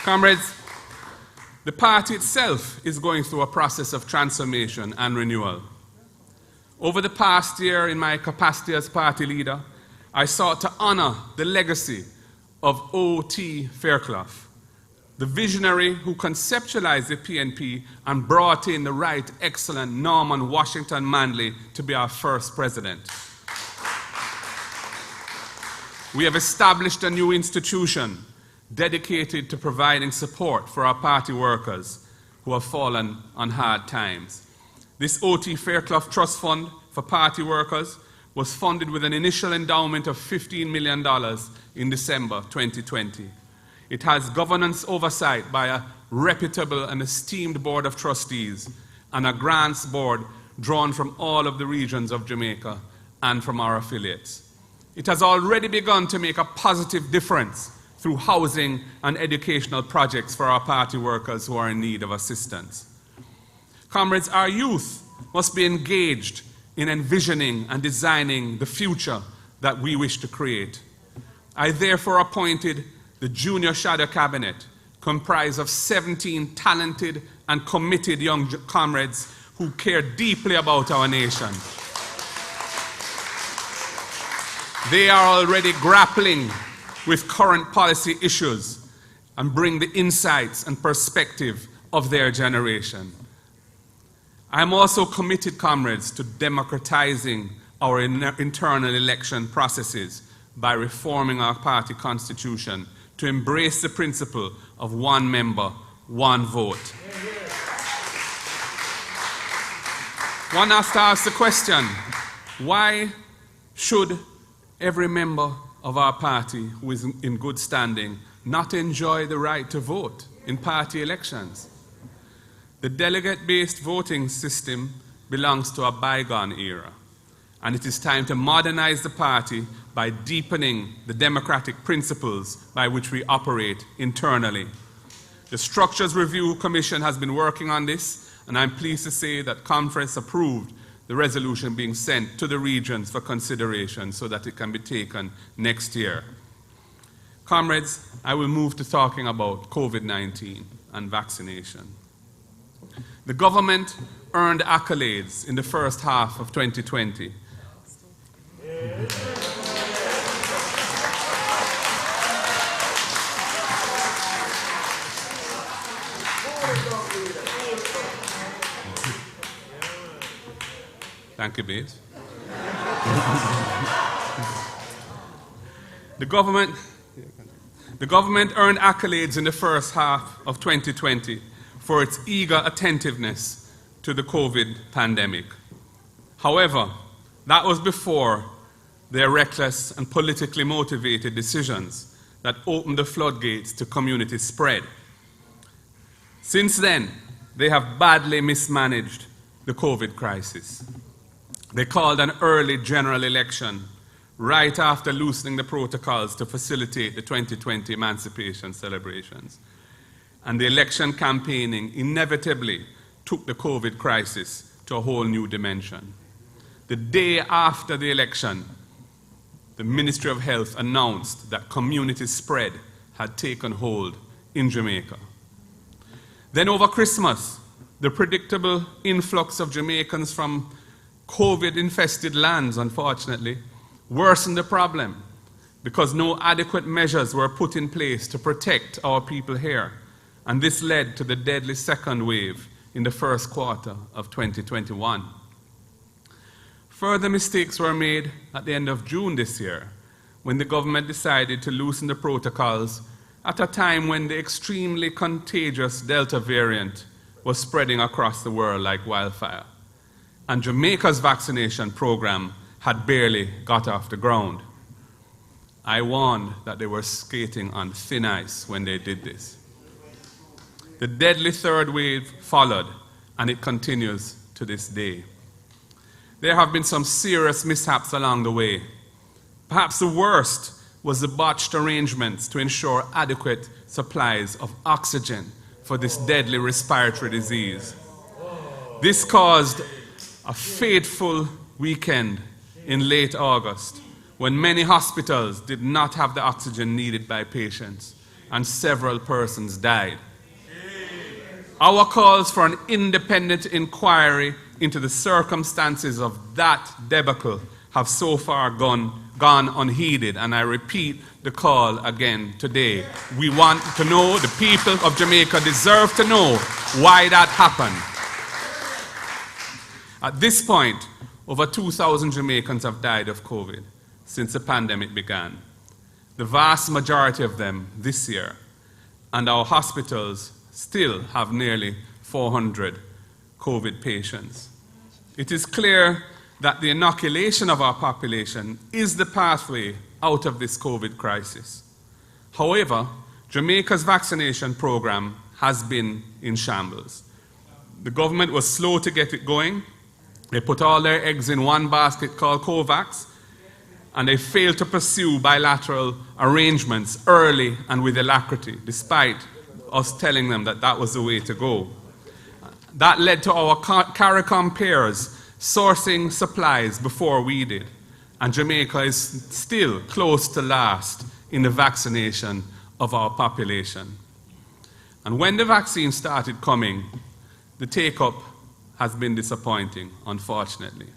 Comrades, The party itself is going through a process of transformation and renewal. Over the past year, in my capacity as party leader, I sought to honor the legacy of O.T. Fairclough, the visionary who conceptualized the PNP and brought in the right, excellent Norman Washington Manley to be our first president. We have established a new institution dedicated to providing support for our party workers who have fallen on hard times. This O.T. Fairclough Trust Fund for Party Workers was funded with an initial endowment of $15 million in December 2020. It has governance oversight by a reputable and esteemed board of trustees and a grants board drawn from all of the regions of Jamaica and from our affiliates. It has already begun to make a positive difference through housing and educational projects for our party workers who are in need of assistance. Comrades, our youth must be engaged in envisioning and designing the future that we wish to create. I therefore appointed the Junior Shadow Cabinet, comprised of 17 talented and committed young comrades who care deeply about our nation. They are already grappling with current policy issues and bring the insights and perspective of their generation. I am also committed, comrades, to democratizing our internal election processes by reforming our party constitution to embrace the principle of one member, one vote. One has to ask the question, why should every member of our party who is in good standing not enjoy the right to vote in party elections? The delegate-based voting system belongs to a bygone era, and it is time to modernize the party by deepening the democratic principles by which we operate internally. The Structures Review Commission has been working on this, and I'm pleased to say that conference approved the resolution being sent to the regions for consideration so that it can be taken next year. Comrades, I will move to talking about COVID-19 and vaccination. The government earned accolades in the first half of 2020. Thank you, babes. The government earned accolades in the first half of 2020 for its eager attentiveness to the COVID pandemic. However, that was before their reckless and politically motivated decisions that opened the floodgates to community spread. Since then, they have badly mismanaged the COVID crisis. They called an early general election right after loosening the protocols to facilitate the 2020 emancipation celebrations. And the election campaigning inevitably took the COVID crisis to a whole new dimension. The day after the election, the Ministry of Health announced that community spread had taken hold in Jamaica. Then over Christmas, the predictable influx of Jamaicans from COVID-infested lands, unfortunately, worsened the problem because no adequate measures were put in place to protect our people here. And this led to the deadly second wave in the first quarter of 2021. Further mistakes were made at the end of June this year, when the government decided to loosen the protocols at a time when the extremely contagious Delta variant was spreading across the world like wildfire. And Jamaica's vaccination program had barely got off the ground. I warned that they were skating on thin ice when they did this. The deadly third wave followed, and it continues to this day. There have been some serious mishaps along the way. Perhaps the worst was the botched arrangements to ensure adequate supplies of oxygen for this deadly respiratory disease. This caused a fateful weekend in late August when many hospitals did not have the oxygen needed by patients and several persons died. Our calls for an independent inquiry into the circumstances of that debacle have so far gone unheeded, and I repeat the call again today. We want to know, the people of Jamaica deserve to know why that happened. At this point, over 2,000 Jamaicans have died of COVID since the pandemic began. The vast majority of them this year, and our hospitals still have nearly 400 COVID patients. It is clear that the inoculation of our population is the pathway out of this COVID crisis. However, Jamaica's vaccination program has been in shambles. The government was slow to get it going. They put all their eggs in one basket called COVAX, and they failed to pursue bilateral arrangements early and with alacrity, despite us telling them that that was the way to go. That led to our CARICOM peers sourcing supplies before we did, and Jamaica is still close to last in the vaccination of our population. And when the vaccine started coming, the take-up has been disappointing, unfortunately.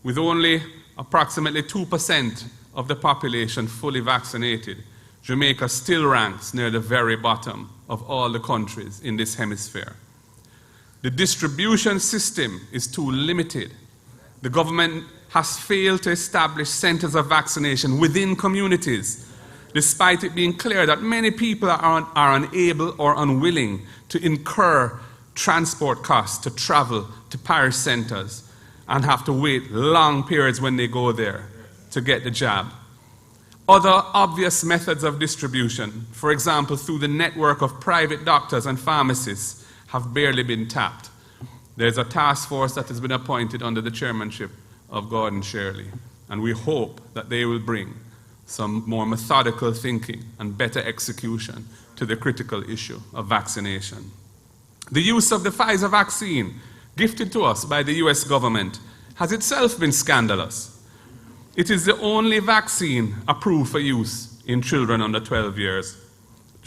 With only approximately 2% of the population fully vaccinated, Jamaica still ranks near the very bottom of all the countries in this hemisphere. The distribution system is too limited. The government has failed to establish centers of vaccination within communities, despite it being clear that many people are unable or unwilling to incur transport costs to travel to parish centers and have to wait long periods when they go there to get the jab. Other obvious methods of distribution, for example, through the network of private doctors and pharmacists, have barely been tapped. There's a task force that has been appointed under the chairmanship of Gordon Shirley, and we hope that they will bring some more methodical thinking and better execution to the critical issue of vaccination. The use of the Pfizer vaccine, gifted to us by the US government, has itself been scandalous. It is the only vaccine approved for use in children under 12 years,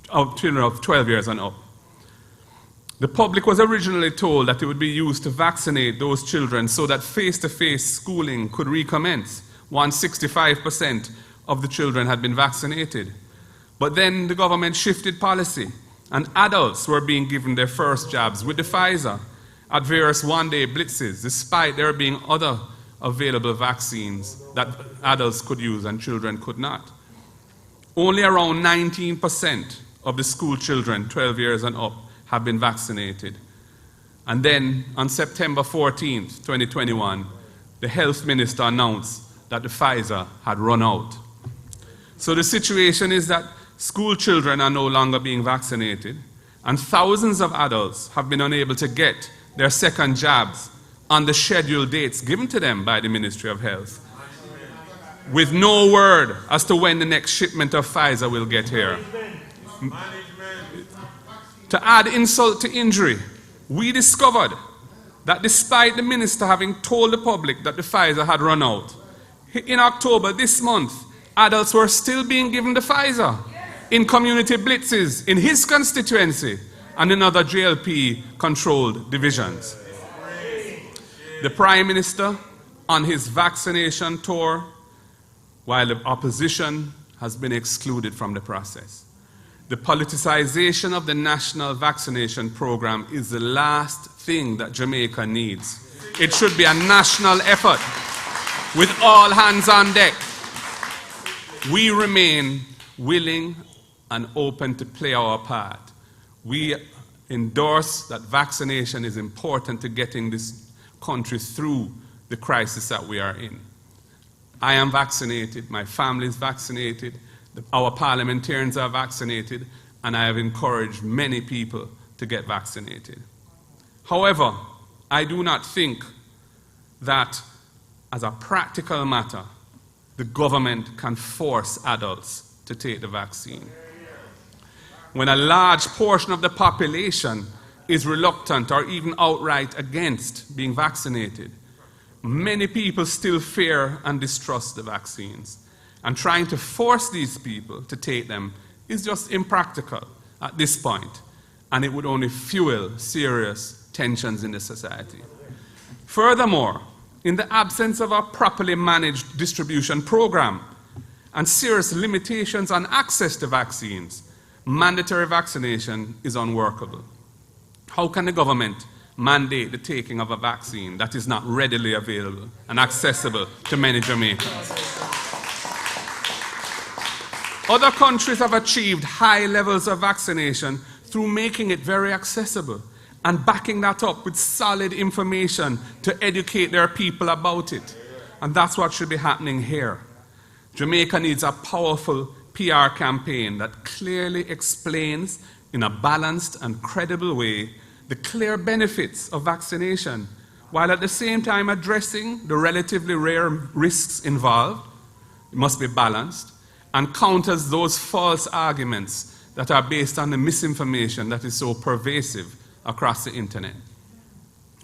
children of 12 years and up. The public was originally told that it would be used to vaccinate those children so that face-to-face schooling could recommence once 65% of the children had been vaccinated. But then the government shifted policy, and adults were being given their first jabs with the Pfizer at various one-day blitzes, despite there being other available vaccines that adults could use and children could not. Only around 19% of the school children 12 years and up have been vaccinated. And then on September 14th, 2021, the health minister announced that the Pfizer had run out. So the situation is that school children are no longer being vaccinated, and thousands of adults have been unable to get their second jabs on the scheduled dates given to them by the Ministry of Health, with no word as to when the next shipment of Pfizer will get here. To add insult to injury, we discovered that despite the minister having told the public that the Pfizer had run out, in October this month, adults were still being given the Pfizer in community blitzes in his constituency and in other JLP-controlled divisions. The Prime Minister, on his vaccination tour, while the opposition has been excluded from the process. The politicization of the national vaccination program is the last thing that Jamaica needs. It should be a national effort with all hands on deck. We remain willing and open to play our part. We endorse that vaccination is important to getting this country through the crisis that we are in. I am vaccinated, my family is vaccinated, our parliamentarians are vaccinated, and I have encouraged many people to get vaccinated. However, I do not think that, as a practical matter, the government can force adults to take the vaccine. When a large portion of the population is reluctant or even outright against being vaccinated, many people still fear and distrust the vaccines. And trying to force these people to take them is just impractical at this point. and it would only fuel serious tensions in the society. Furthermore, in the absence of a properly managed distribution program and serious limitations on access to vaccines, mandatory vaccination is unworkable. How can the government mandate the taking of a vaccine that is not readily available and accessible to many Jamaicans? Other countries have achieved high levels of vaccination through making it very accessible and backing that up with solid information to educate their people about it. And that's what should be happening here. Jamaica needs a powerful PR campaign that clearly explains in a balanced and credible way the clear benefits of vaccination, while at the same time addressing the relatively rare risks involved. It must be balanced and counters those false arguments that are based on the misinformation that is so pervasive across the internet.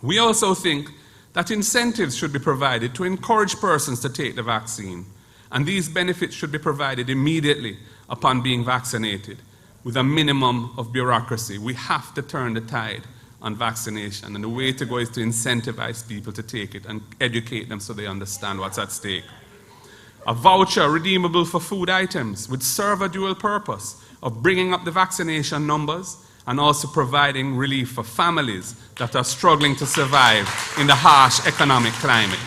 We also think that incentives should be provided to encourage persons to take the vaccine, and these benefits should be provided immediately upon being vaccinated with a minimum of bureaucracy. We have to turn the tide on vaccination, and the way to go is to incentivize people to take it and educate them so they understand what's at stake. A voucher redeemable for food items would serve a dual purpose of bringing up the vaccination numbers and also providing relief for families that are struggling to survive in the harsh economic climate.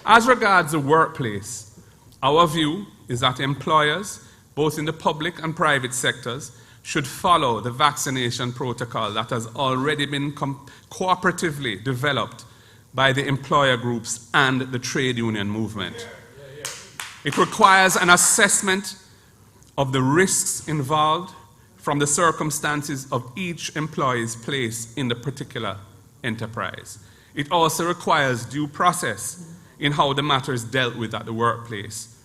As regards the workplace, our view is that employers, both in the public and private sectors, should follow the vaccination protocol that has already been cooperatively developed by the employer groups and the trade union movement. It requires an assessment of the risks involved from the circumstances of each employee's place in the particular enterprise. It also requires due process in how the matter is dealt with at the workplace.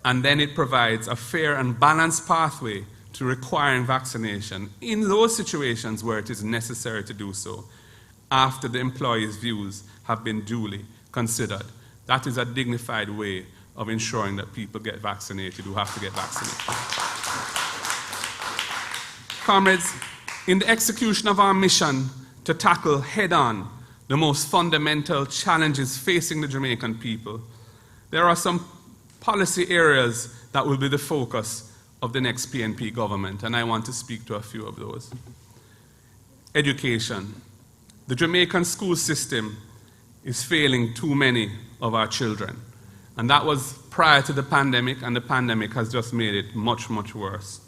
And then it provides a fair and balanced pathway to requiring vaccination in those situations where it is necessary to do so, after the employee's views have been duly considered. That is a dignified way of ensuring that people get vaccinated who have to get vaccinated. Comrades, in the execution of our mission to tackle head-on the most fundamental challenges facing the Jamaican people, there are some policy areas that will be the focus of the next PNP government, and I want to speak to a few of those. Education. The Jamaican school system is failing too many of our children, and that was prior to the pandemic, and the pandemic has just made it much, much worse.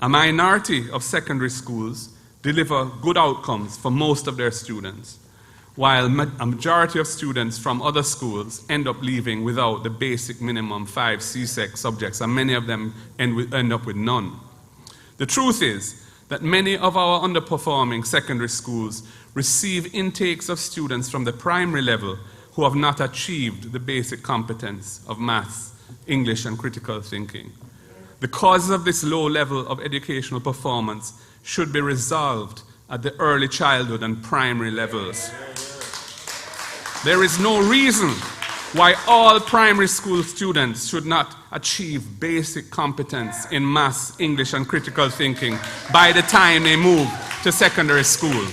A minority of secondary schools deliver good outcomes for most of their students, while a majority of students from other schools end up leaving without the basic minimum 5 CSEC subjects, and many of them end up with none. The truth is that many of our underperforming secondary schools receive intakes of students from the primary level who have not achieved the basic competence of maths, English, and critical thinking. The causes of this low level of educational performance should be resolved at the early childhood and primary levels. There is no reason why all primary school students should not achieve basic competence in maths, English, and critical thinking by the time they move to secondary school.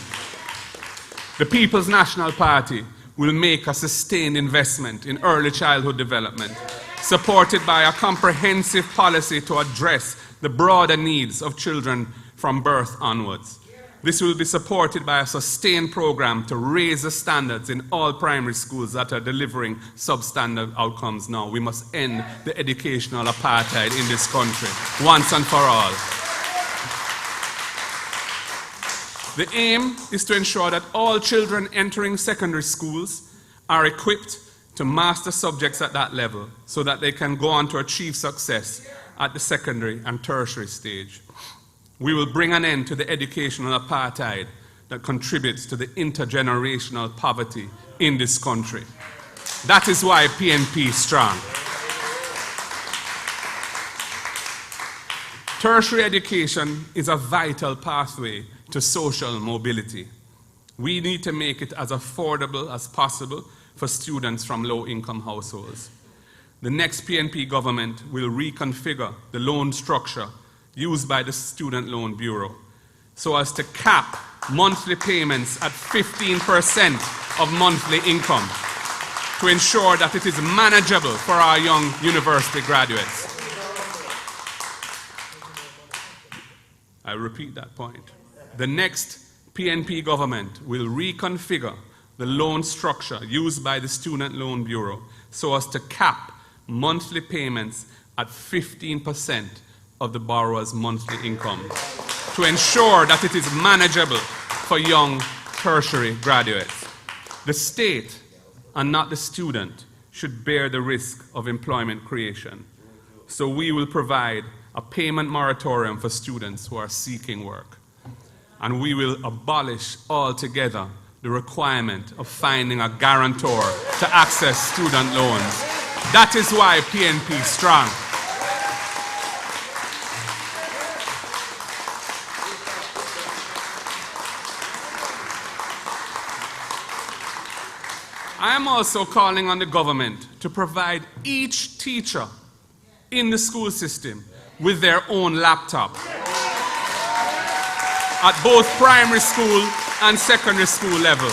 The People's National Party will make a sustained investment in early childhood development, supported by a comprehensive policy to address the broader needs of children from birth onwards. This will be supported by a sustained program to raise the standards in all primary schools that are delivering substandard outcomes now. We must end the educational apartheid in this country once and for all. The aim is to ensure that all children entering secondary schools are equipped to master subjects at that level so that they can go on to achieve success at the secondary and tertiary stage. We will bring an end to the educational apartheid that contributes to the intergenerational poverty in this country. That is why PNP Strong. Tertiary education is a vital pathway to social mobility. We need to make it as affordable as possible for students from low-income households. The next PNP government will reconfigure the loan structure used by the Student Loan Bureau so as to cap monthly payments at 15% of monthly income to ensure that it is manageable for our young university graduates. I repeat that point. The next PNP government will reconfigure the loan structure used by the Student Loan Bureau so as to cap monthly payments at 15% of the borrower's monthly income to ensure that it is manageable for young tertiary graduates. The state and not the student should bear the risk of employment creation. So we will provide a payment moratorium for students who are seeking work. And we will abolish altogether the requirement of finding a guarantor to access student loans. That is why PNP Strong. I am also calling on the government to provide each teacher in the school system with their own laptop at both primary school and secondary school level.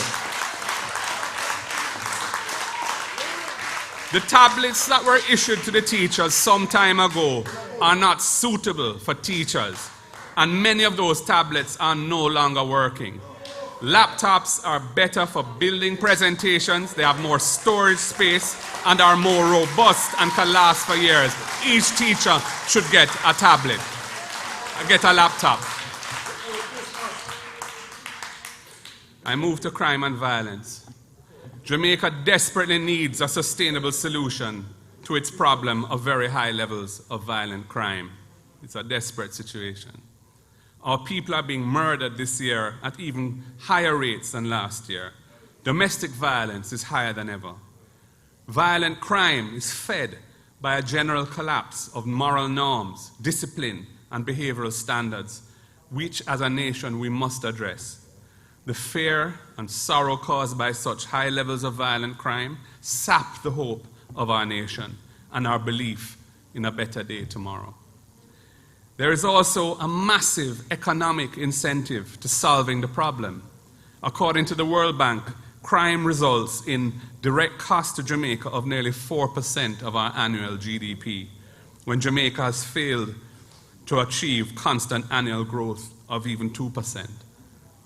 The tablets that were issued to the teachers some time ago are not suitable for teachers, and many of those tablets are no longer working. Laptops are better for building presentations, they have more storage space, and are more robust and can last for years. Each teacher should get a tablet, get a laptop. I move to crime and violence. Jamaica desperately needs a sustainable solution to its problem of very high levels of violent crime. It's a desperate situation. Our people are being murdered this year at even higher rates than last year. Domestic violence is higher than ever. Violent crime is fed by a general collapse of moral norms, discipline, and behavioral standards, which as a nation we must address. The fear and sorrow caused by such high levels of violent crime sap the hope of our nation and our belief in a better day tomorrow. There is also a massive economic incentive to solving the problem. According to the World Bank, crime results in direct cost to Jamaica of nearly 4% of our annual GDP, when Jamaica has failed to achieve constant annual growth of even 2%.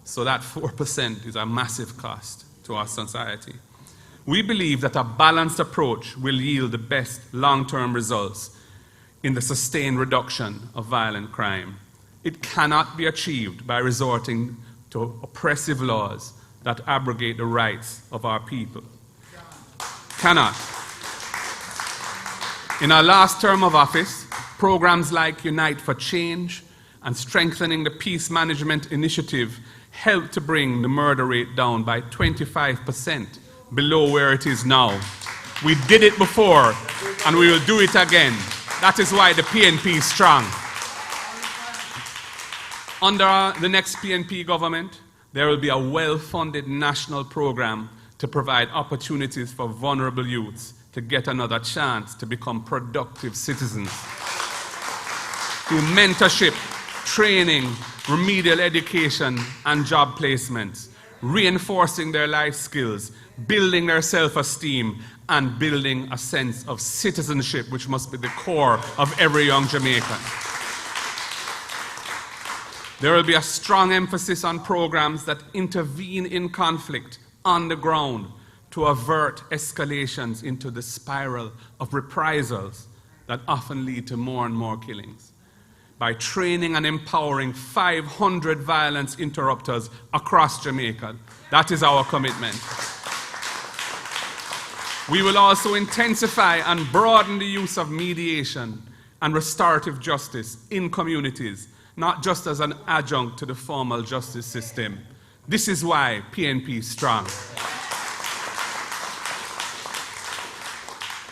So that 4% is a massive cost to our society. We believe that a balanced approach will yield the best long-term results in the sustained reduction of violent crime. It cannot be achieved by resorting to oppressive laws that abrogate the rights of our people. Cannot. In our last term of office, programs like Unite for Change and strengthening the Peace Management Initiative helped to bring the murder rate down by 25% below where it is now. We did it before, and we will do it again. That is why the PNP is strong. Under the next PNP government, there will be a well-funded national program to provide opportunities for vulnerable youths to get another chance to become productive citizens. Through mentorship, training, remedial education, and job placements, reinforcing their life skills, building their self-esteem, and building a sense of citizenship, which must be the core of every young Jamaican. There will be a strong emphasis on programs that intervene in conflict on the ground to avert escalations into the spiral of reprisals that often lead to more and more killings. By training and empowering 500 violence interrupters across Jamaica. That is our commitment. We will also intensify and broaden the use of mediation and restorative justice in communities, not just as an adjunct to the formal justice system. This is why PNP is strong.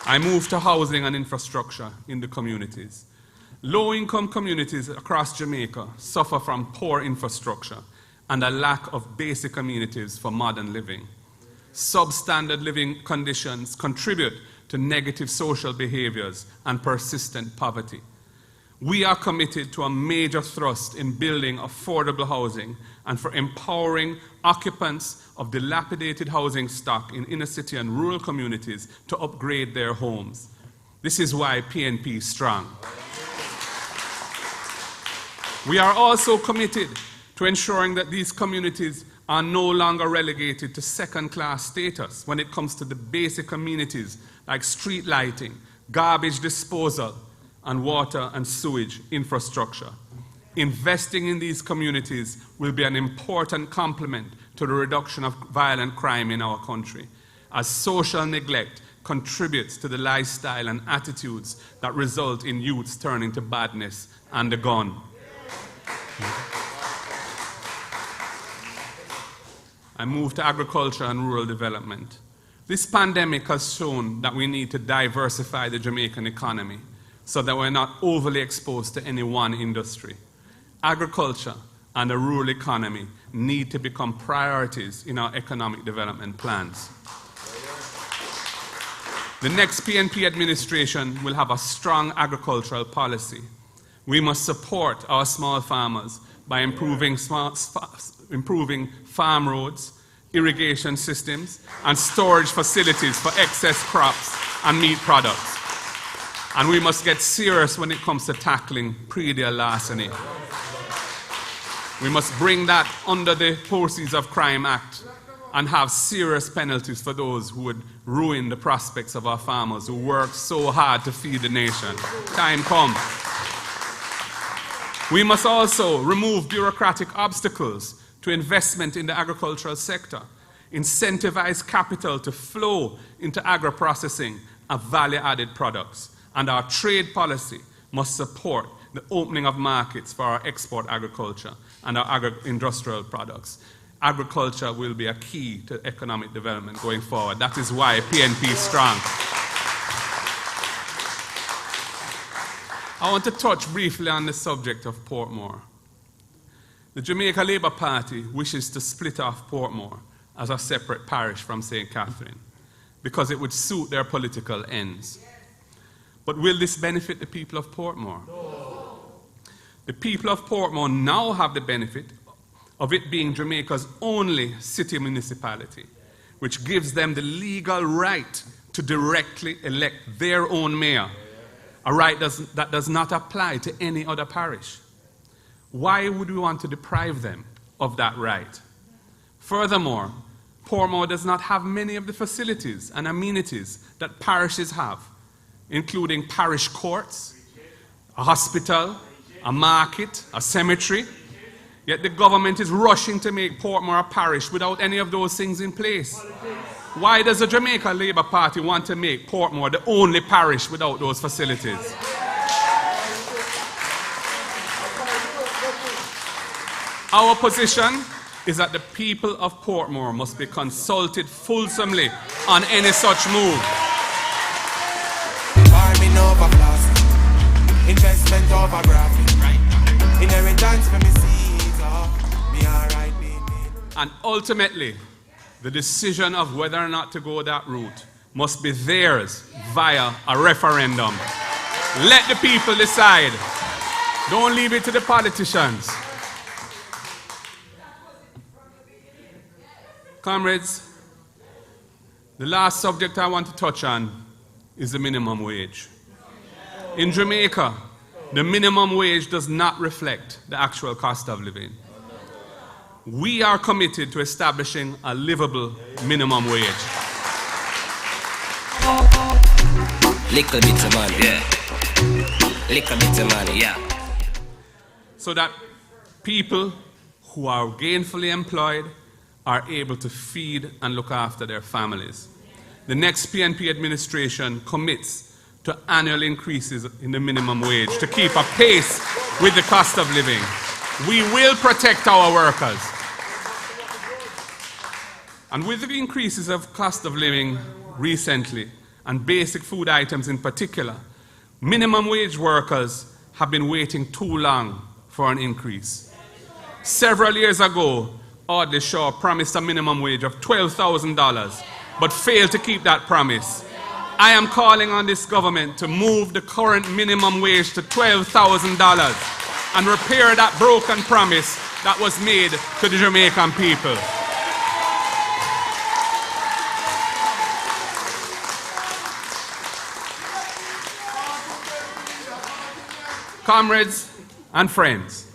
I move to housing and infrastructure in the communities. Low-income communities across Jamaica suffer from poor infrastructure and a lack of basic amenities for modern living. Substandard living conditions contribute to negative social behaviors and persistent poverty. We are committed to a major thrust in building affordable housing and for empowering occupants of dilapidated housing stock in inner city and rural communities to upgrade their homes. This is why PNP Strong. We are also committed to ensuring that these communities are no longer relegated to second-class status when it comes to the basic amenities like street lighting, garbage disposal, and water and sewage infrastructure. Investing in these communities will be an important complement to the reduction of violent crime in our country, as social neglect contributes to the lifestyle and attitudes that result in youths turning to badness and the gun. I move to agriculture and rural development. This pandemic has shown that we need to diversify the Jamaican economy so that we're not overly exposed to any one industry. Agriculture and the rural economy need to become priorities in our economic development plans. The next PNP administration will have a strong agricultural policy. We must support our small farmers by improving farm roads, irrigation systems, and storage facilities for excess crops and meat products. And we must get serious when it comes to tackling pre-deal larceny. We must bring that under the Proceeds of Crime Act and have serious penalties for those who would ruin the prospects of our farmers who work so hard to feed the nation. Time comes. We must also remove bureaucratic obstacles to investment in the agricultural sector, incentivize capital to flow into agro-processing of value-added products, and our trade policy must support the opening of markets for our export agriculture and our agro-industrial products. Agriculture will be a key to economic development going forward. That is why PNP Strong. I want to touch briefly on the subject of Portmore. The Jamaica Labour Party wishes to split off Portmore as a separate parish from St. Catherine because it would suit their political ends. But will this benefit the people of Portmore? No. The people of Portmore now have the benefit of it being Jamaica's only city municipality, which gives them the legal right to directly elect their own mayor, a right that does not apply to any other parish. Why would we want to deprive them of that right? Furthermore, Portmore does not have many of the facilities and amenities that parishes have, including parish courts, a hospital, a market, a cemetery. Yet the government is rushing to make Portmore a parish without any of those things in place. Why does the Jamaica Labour Party want to make Portmore the only parish without those facilities? Our position is that the people of Portmore must be consulted fulsomely on any such move. Farming over plastic, investment over graphic, inheritance for me seeds, me alright, and ultimately, the decision of whether or not to go that route must be theirs via a referendum. Let the people decide. Don't leave it to the politicians. Comrades, the last subject I want to touch on is the minimum wage. In Jamaica, the minimum wage does not reflect the actual cost of living. We are committed to establishing a livable minimum wage. Little bit of money, yeah. Little bit of money, yeah. So that people who are gainfully employed are able to feed and look after their families. The next PNP administration commits to annual increases in the minimum wage to keep a pace with the cost of living. We will protect our workers. And with the increases of cost of living recently, and basic food items in particular, minimum wage workers have been waiting too long for an increase. Several years ago, Audley Shaw promised a minimum wage of $12,000, but failed to keep that promise. I am calling on this government to move the current minimum wage to $12,000 and repair that broken promise that was made to the Jamaican people. Comrades and friends,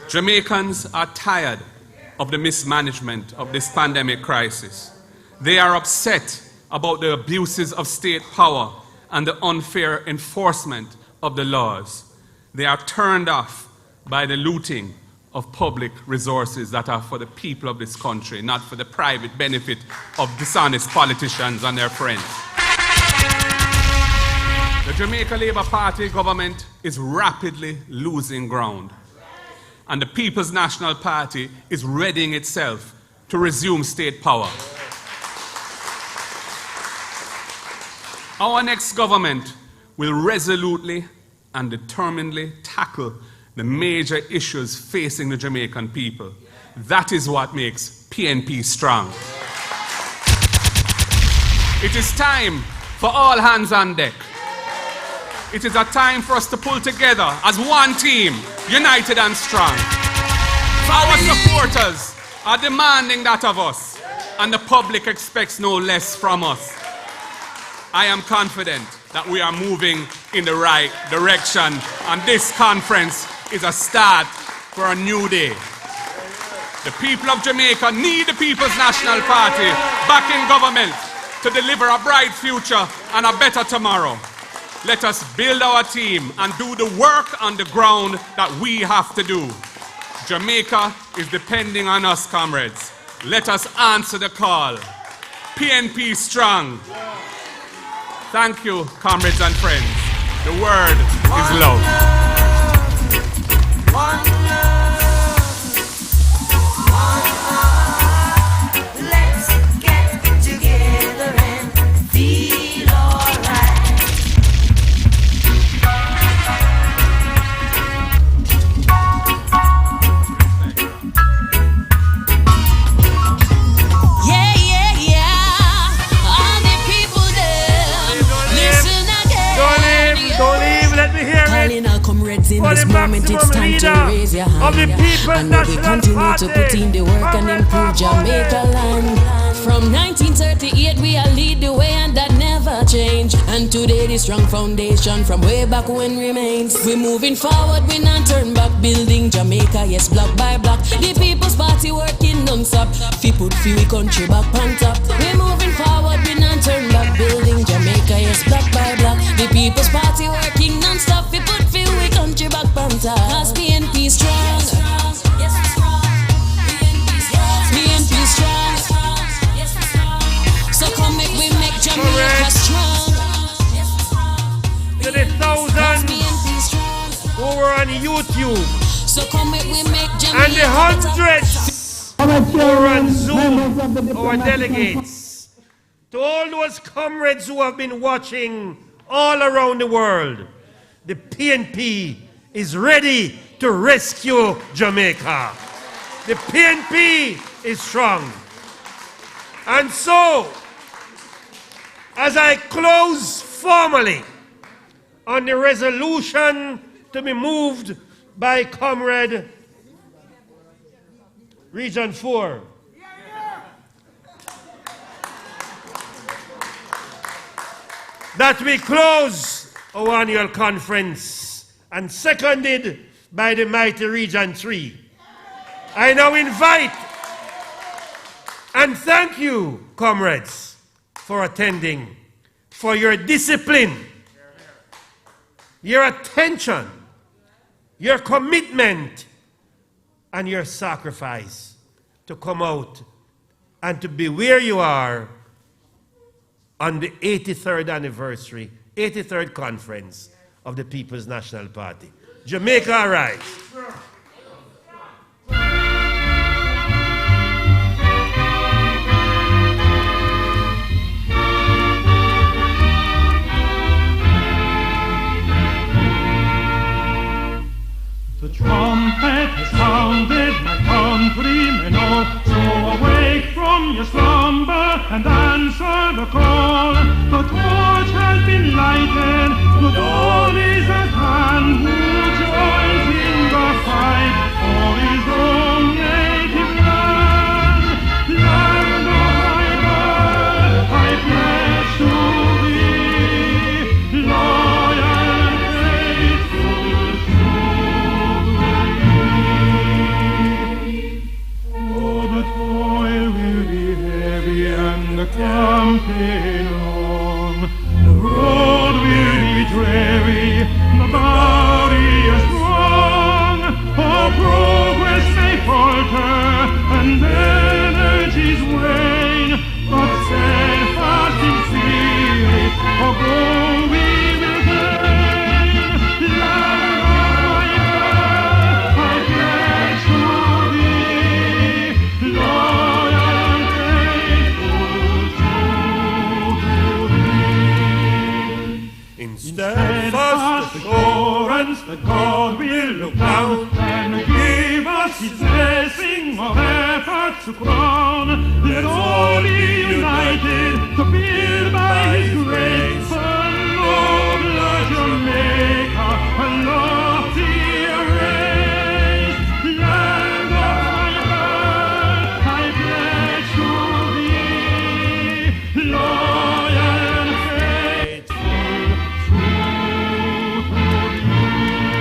Jamaicans are tired of the mismanagement of this pandemic crisis. They are upset about the abuses of state power and the unfair enforcement of the laws. They are turned off by the looting of public resources that are for the people of this country, not for the private benefit of dishonest politicians and their friends. The Jamaica Labour Party government is rapidly losing ground, and the People's National Party is readying itself to resume state power. Our next government will resolutely and determinedly tackle the major issues facing the Jamaican people. That is what makes PNP strong. It is time for all hands on deck. It is a time for us to pull together as one team, united and strong. Our supporters are demanding that of us, and the public expects no less from us. I am confident that we are moving in the right direction, and this conference is a start for a new day. The people of Jamaica need the People's National Party back in government to deliver a bright future and a better tomorrow. Let us build our team and do the work on the ground that we have to do. Jamaica is depending on us, comrades. Let us answer the call. PNP strong. Thank you, comrades and friends. The word is love. One love. Let's get together and feel alright. Yeah, yeah, yeah. All the people there, listen again. Don't leave, let me hear it. Calling our comrades in For this the moment, it's maximum time to leader raise your of hand. the People's And we National continue Party. to put in the work and improve Jamaica land. From 1938, we are lead the way, and that never changed. And today, the strong foundation from way back when remains. We're moving forward, we not turn back. Building Jamaica, yes, block by block. The People's Party working non-stop. Fi put fi we country back on top. We're moving forward, we not turn back. Building Jamaica, yes, block by block. The People's Party working non-stop. Fi put fi we country back on top. Cause PNP strong. Yes, we're strong. PNP strong. So come make we make Jamaica strong. To the thousands PNP strong. who were on YouTube So come make we make Jamaica and the hundreds who were on Zoom, our delegates. To all those comrades who have been watching all around the world, the PNP is ready to rescue Jamaica. The PNP is strong. And so, as I close formally on the resolution to be moved by Comrade Region 4, that we close our annual conference, and seconded by the mighty Region 3. I now invite and thank you, comrades, for attending, for your discipline, your attention, your commitment, and your sacrifice to come out and to be where you are on the 83rd anniversary, 83rd conference of the People's National Party. Jamaica, arise. The trumpet has sounded, my countrymen all, so awake from your slumber and answer the the call. The torch has been lighted. The dawn is at hand. Who joins in the fight for his own native land? Land of my birth, I pledge to thee, loyal and faithful to thee. Oh, the toil will be heavy and the campaign long. The road will be dreary, the barrier strong. Our progress may falter and energies wane, but steadfast in spirit, our goal we will gain. Land of my birth, I pledge to thee, loyal and faithful to thee. In steadfast assurance that God will look down and give us his blessing of effort to crown. Let all be united to build by his grace a nobler Jamaica, a loftier race. Land of my birth, I pledge to thee, loyal and faithful, true to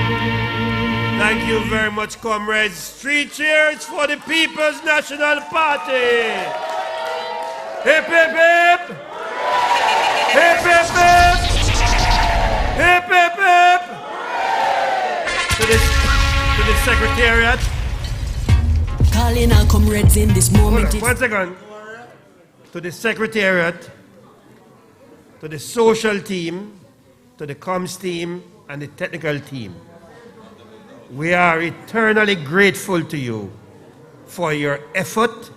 thee. Thank you very much, comrades. 3 cheers for the People's National Party. Hip, hip, hip. Hip, hip, hip. Hip, hip, hip. To the Secretariat. Calling our comrades in this moment. One second. To the Secretariat, to the social team, to the comms team, and the technical team. We are eternally grateful to you for your effort,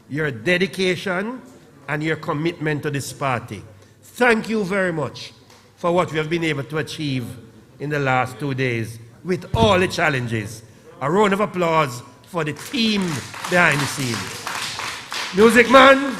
your dedication, and your commitment to this party. Thank you very much for what we have been able to achieve in the last 2 days with all the challenges. A round of applause for the team behind the scenes. Music man, the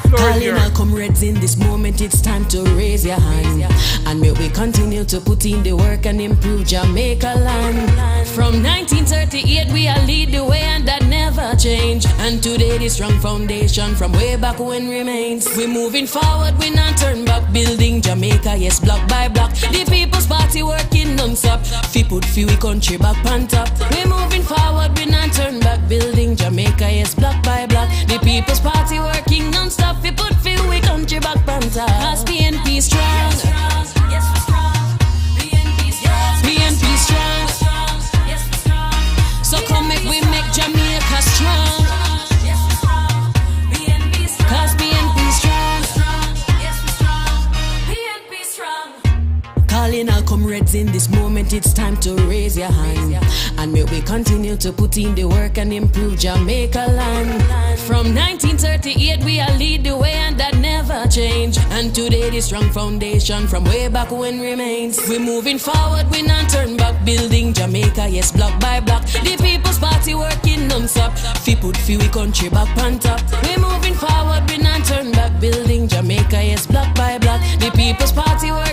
floor is Calling yours. our comrades in this moment, it's time to raise your hand. And may we continue to put in the work and improve Jamaica land. From 1938 we are lead the way and that never change. And today the strong foundation from way back when remains. We're moving forward, we not turn back. Building Jamaica, yes, block by block. The People's Party working non-stop. Fi put fi we country back on top. We're moving forward, we not turn back. Building Jamaica, yes, block by block. The People's Party working non-stop. Fi put fi we country back on top. Cause PNP strong. Yes, we're strong. PNP strong. PNP strong. Yes, we're strong. So come make we make Jamaica strong. Yes, we're strong. PNP strong. Cause PNP strong. Yes, we're strong. PNP strong. Calling our comrades in this moment, it's time to raise your hand. And may we continue to put in the work and improve Jamaica land. From 1938 we are lead the way and that never change. And today the strong foundation from way back when remains. We're moving forward, we not turn back. Building Jamaica, yes, block by block. The People's Party working non-stop. Fi put fi we country back on top. We're moving forward, we not turn back. Building Jamaica, yes, block by block. The People's Party working